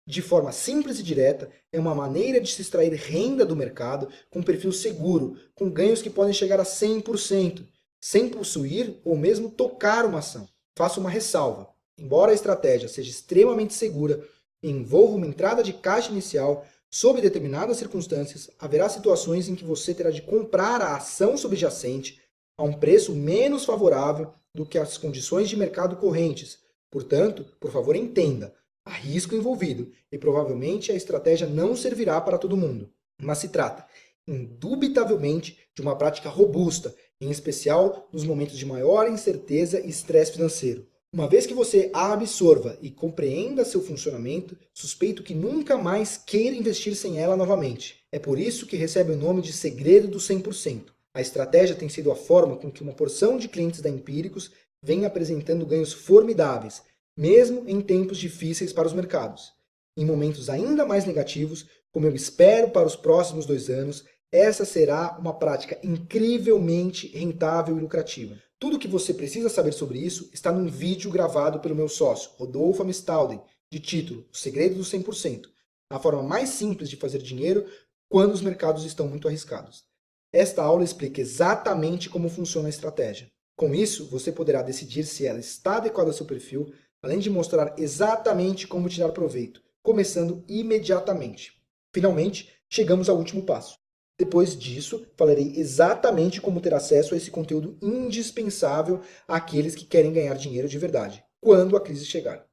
De forma simples e direta, é uma maneira de se extrair renda do mercado com perfil seguro, com ganhos que podem chegar a 100%, sem possuir ou mesmo tocar uma ação. Faço uma ressalva. Embora a estratégia seja extremamente segura e envolva uma entrada de caixa inicial, sob determinadas circunstâncias, haverá situações em que você terá de comprar a ação subjacente a um preço menos favorável do que as condições de mercado correntes. Portanto, por favor, entenda, há risco envolvido e provavelmente a estratégia não servirá para todo mundo. Mas se trata, indubitavelmente, de uma prática robusta, em especial nos momentos de maior incerteza e estresse financeiro. Uma vez que você a absorva e compreenda seu funcionamento, suspeito que nunca mais queira investir sem ela novamente. É por isso que recebe o nome de segredo do 100%. A estratégia tem sido a forma com que uma porção de clientes da Empíricos vem apresentando ganhos formidáveis, mesmo em tempos difíceis para os mercados. Em momentos ainda mais negativos, como eu espero para os próximos 2 anos, essa será uma prática incrivelmente rentável e lucrativa. Tudo o que você precisa saber sobre isso está num vídeo gravado pelo meu sócio, Rodolfo Amistalden, de título O Segredo do 100%, a forma mais simples de fazer dinheiro quando os mercados estão muito arriscados. Esta aula explica exatamente como funciona a estratégia. Com isso, você poderá decidir se ela está adequada ao seu perfil, além de mostrar exatamente como tirar proveito, começando imediatamente. Finalmente, chegamos ao último passo. Depois disso, falarei exatamente como ter acesso a esse conteúdo indispensável àqueles que querem ganhar dinheiro de verdade, quando a crise chegar.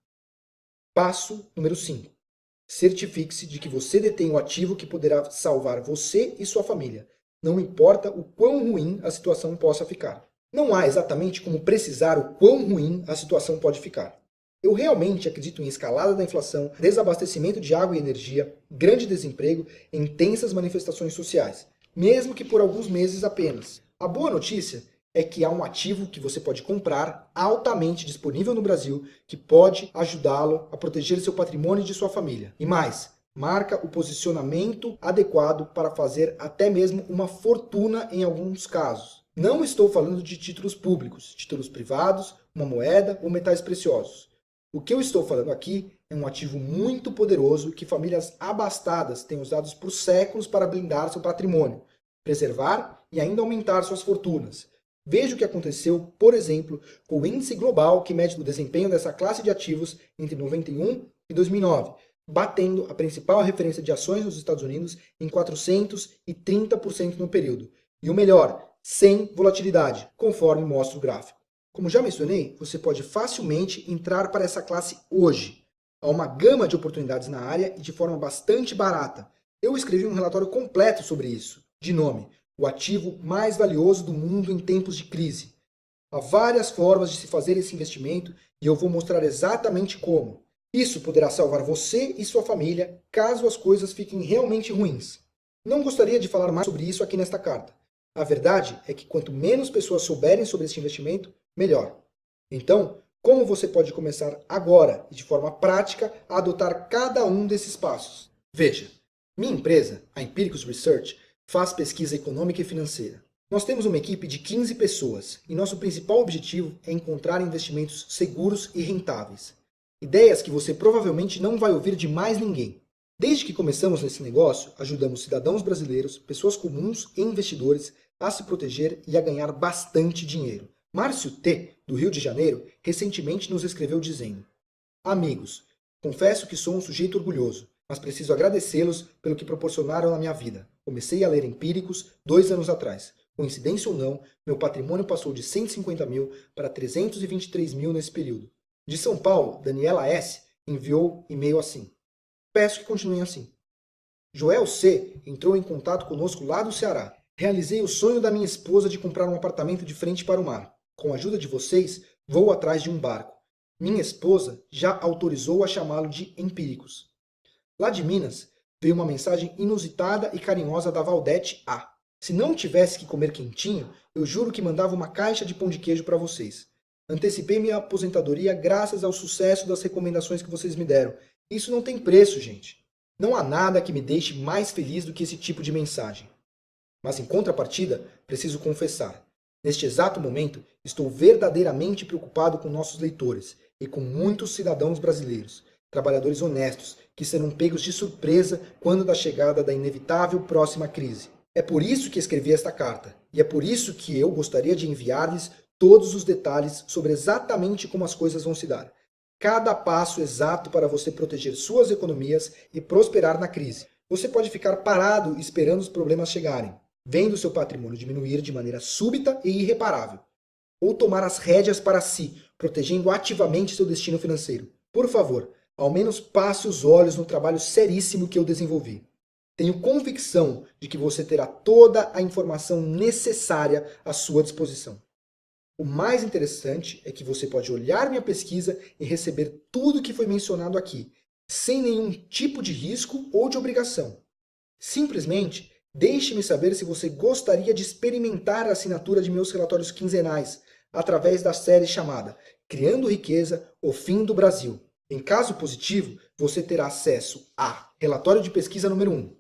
Passo número 5. Certifique-se de que você detém o ativo que poderá salvar você e sua família, não importa o quão ruim a situação possa ficar. Não há exatamente como precisar o quão ruim a situação pode ficar. Eu realmente acredito em escalada da inflação, desabastecimento de água e energia, grande desemprego e intensas manifestações sociais, mesmo que por alguns meses apenas. A boa notícia é que há um ativo que você pode comprar altamente disponível no Brasil que pode ajudá-lo a proteger seu patrimônio e de sua família. E mais, marca o posicionamento adequado para fazer até mesmo uma fortuna em alguns casos. Não estou falando de títulos públicos, títulos privados, uma moeda ou metais preciosos. O que eu estou falando aqui é um ativo muito poderoso que famílias abastadas têm usado por séculos para blindar seu patrimônio, preservar e ainda aumentar suas fortunas. Veja o que aconteceu, por exemplo, com o índice global que mede o desempenho dessa classe de ativos entre 91 e 2009, batendo a principal referência de ações nos Estados Unidos em 430% no período. E o melhor, sem volatilidade, conforme mostra o gráfico. Como já mencionei, você pode facilmente entrar para essa classe hoje. Há uma gama de oportunidades na área e de forma bastante barata. Eu escrevi um relatório completo sobre isso, de nome O Ativo Mais Valioso do Mundo em Tempos de Crise. Há várias formas de se fazer esse investimento e eu vou mostrar exatamente como. Isso poderá salvar você e sua família caso as coisas fiquem realmente ruins. Não gostaria de falar mais sobre isso aqui nesta carta. A verdade é que quanto menos pessoas souberem sobre este investimento, melhor. Então, como você pode começar agora e de forma prática a adotar cada um desses passos? Veja, minha empresa, a Empiricus Research, faz pesquisa econômica e financeira. Nós temos uma equipe de 15 pessoas e nosso principal objetivo é encontrar investimentos seguros e rentáveis. Ideias que você provavelmente não vai ouvir de mais ninguém. Desde que começamos nesse negócio, ajudamos cidadãos brasileiros, pessoas comuns e investidores a se proteger e a ganhar bastante dinheiro. Márcio T., do Rio de Janeiro, recentemente nos escreveu dizendo: Amigos, confesso que sou um sujeito orgulhoso, mas preciso agradecê-los pelo que proporcionaram na minha vida. Comecei a ler Empíricos 2 anos atrás. Coincidência ou não, meu patrimônio passou de 150 mil para 323 mil nesse período. De São Paulo, Daniela S. enviou e-mail assim: Peço que continuem assim. Joel C. entrou em contato conosco lá do Ceará. Realizei o sonho da minha esposa de comprar um apartamento de frente para o mar. Com a ajuda de vocês, vou atrás de um barco. Minha esposa já autorizou a chamá-lo de Empíricos. Lá de Minas, veio uma mensagem inusitada e carinhosa da Valdete A. Se não tivesse que comer quentinho, eu juro que mandava uma caixa de pão de queijo para vocês. Antecipei minha aposentadoria graças ao sucesso das recomendações que vocês me deram. Isso não tem preço, gente. Não há nada que me deixe mais feliz do que esse tipo de mensagem. Mas em contrapartida, preciso confessar. Neste exato momento, estou verdadeiramente preocupado com nossos leitores e com muitos cidadãos brasileiros, trabalhadores honestos, que serão pegos de surpresa quando da chegada da inevitável próxima crise. É por isso que escrevi esta carta, e é por isso que eu gostaria de enviar-lhes todos os detalhes sobre exatamente como as coisas vão se dar. Cada passo exato para você proteger suas economias e prosperar na crise. Você pode ficar parado esperando os problemas chegarem, vendo seu patrimônio diminuir de maneira súbita e irreparável. Ou tomar as rédeas para si, protegendo ativamente seu destino financeiro. Por favor, ao menos passe os olhos no trabalho seríssimo que eu desenvolvi. Tenho convicção de que você terá toda a informação necessária à sua disposição. O mais interessante é que você pode olhar minha pesquisa e receber tudo que foi mencionado aqui, sem nenhum tipo de risco ou de obrigação. Simplesmente, deixe-me saber se você gostaria de experimentar a assinatura de meus relatórios quinzenais, através da série chamada Criando Riqueza, o Fim do Brasil. Em caso positivo, você terá acesso a relatório de pesquisa número 1,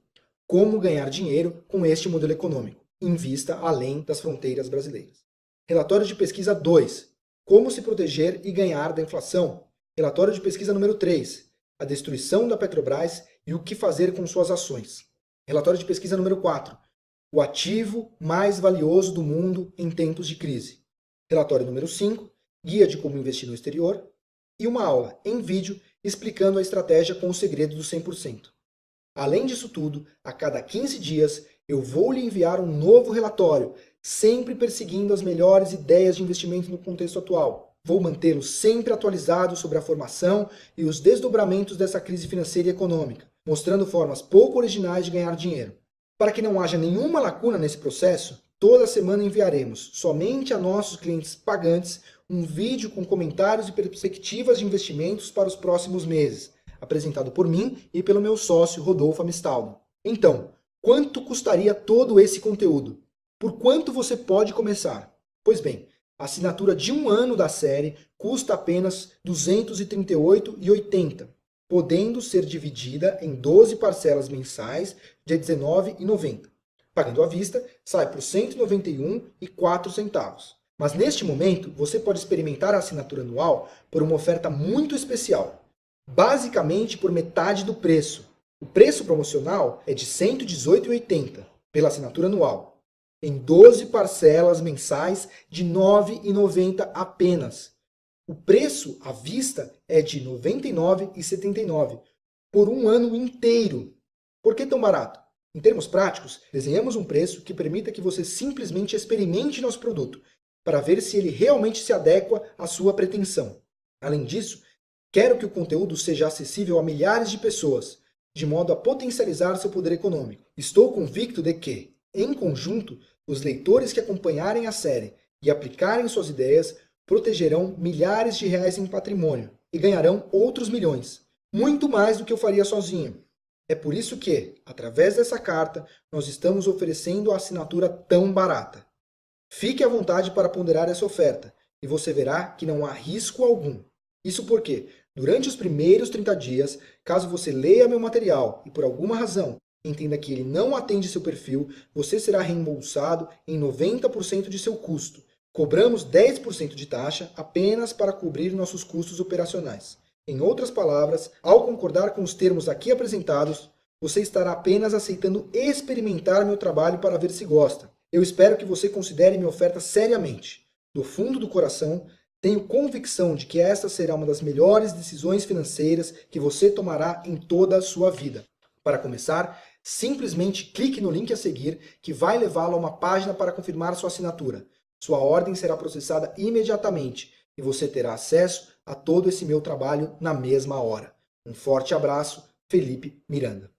Como ganhar dinheiro com este modelo econômico, invista além das fronteiras brasileiras. Relatório de pesquisa 2, Como se proteger e ganhar da inflação. Relatório de pesquisa número 3, A destruição da Petrobras e o que fazer com suas ações. Relatório de pesquisa número 4, O ativo mais valioso do mundo em tempos de crise. Relatório número 5, Guia de como investir no exterior. E uma aula em vídeo explicando a estratégia com o segredo do 100%. Além disso tudo, a cada 15 dias eu vou lhe enviar um novo relatório, sempre perseguindo as melhores ideias de investimento no contexto atual. Vou mantê-lo sempre atualizado sobre a formação e os desdobramentos dessa crise financeira e econômica, mostrando formas pouco originais de ganhar dinheiro. Para que não haja nenhuma lacuna nesse processo, toda semana enviaremos, somente a nossos clientes pagantes, um vídeo com comentários e perspectivas de investimentos para os próximos meses, apresentado por mim e pelo meu sócio Rodolfo Amistaldo. Então, quanto custaria todo esse conteúdo? Por quanto você pode começar? Pois bem, a assinatura de 1 ano da série custa apenas R$ 238,80, podendo ser dividida em 12 parcelas mensais de R$ 19,90. Pagando à vista, sai por R$ 191,04. Mas neste momento, você pode experimentar a assinatura anual por uma oferta muito especial, basicamente por metade do preço. O preço promocional é de R$ 118,80 pela assinatura anual, em 12 parcelas mensais de R$ 9,90 apenas. O preço à vista é de R$ 99,79 por 1 ano inteiro. Por que tão barato? Em termos práticos, desenhamos um preço que permita que você simplesmente experimente nosso produto, para ver se ele realmente se adequa à sua pretensão. Além disso, quero que o conteúdo seja acessível a milhares de pessoas, de modo a potencializar seu poder econômico. Estou convicto de que, em conjunto, os leitores que acompanharem a série e aplicarem suas ideias protegerão milhares de reais em patrimônio e ganharão outros milhões, muito mais do que eu faria sozinho. É por isso que, através dessa carta, nós estamos oferecendo a assinatura tão barata. Fique à vontade para ponderar essa oferta e você verá que não há risco algum. Isso porque, durante os primeiros 30 dias, caso você leia meu material e por alguma razão entenda que ele não atende seu perfil, você será reembolsado em 90% de seu custo. Cobramos 10% de taxa apenas para cobrir nossos custos operacionais. Em outras palavras, ao concordar com os termos aqui apresentados, você estará apenas aceitando experimentar meu trabalho para ver se gosta. Eu espero que você considere minha oferta seriamente. Do fundo do coração, tenho convicção de que esta será uma das melhores decisões financeiras que você tomará em toda a sua vida. Para começar, simplesmente clique no link a seguir que vai levá-lo a uma página para confirmar sua assinatura. Sua ordem será processada imediatamente e você terá acesso a todo esse meu trabalho na mesma hora. Um forte abraço, Felipe Miranda.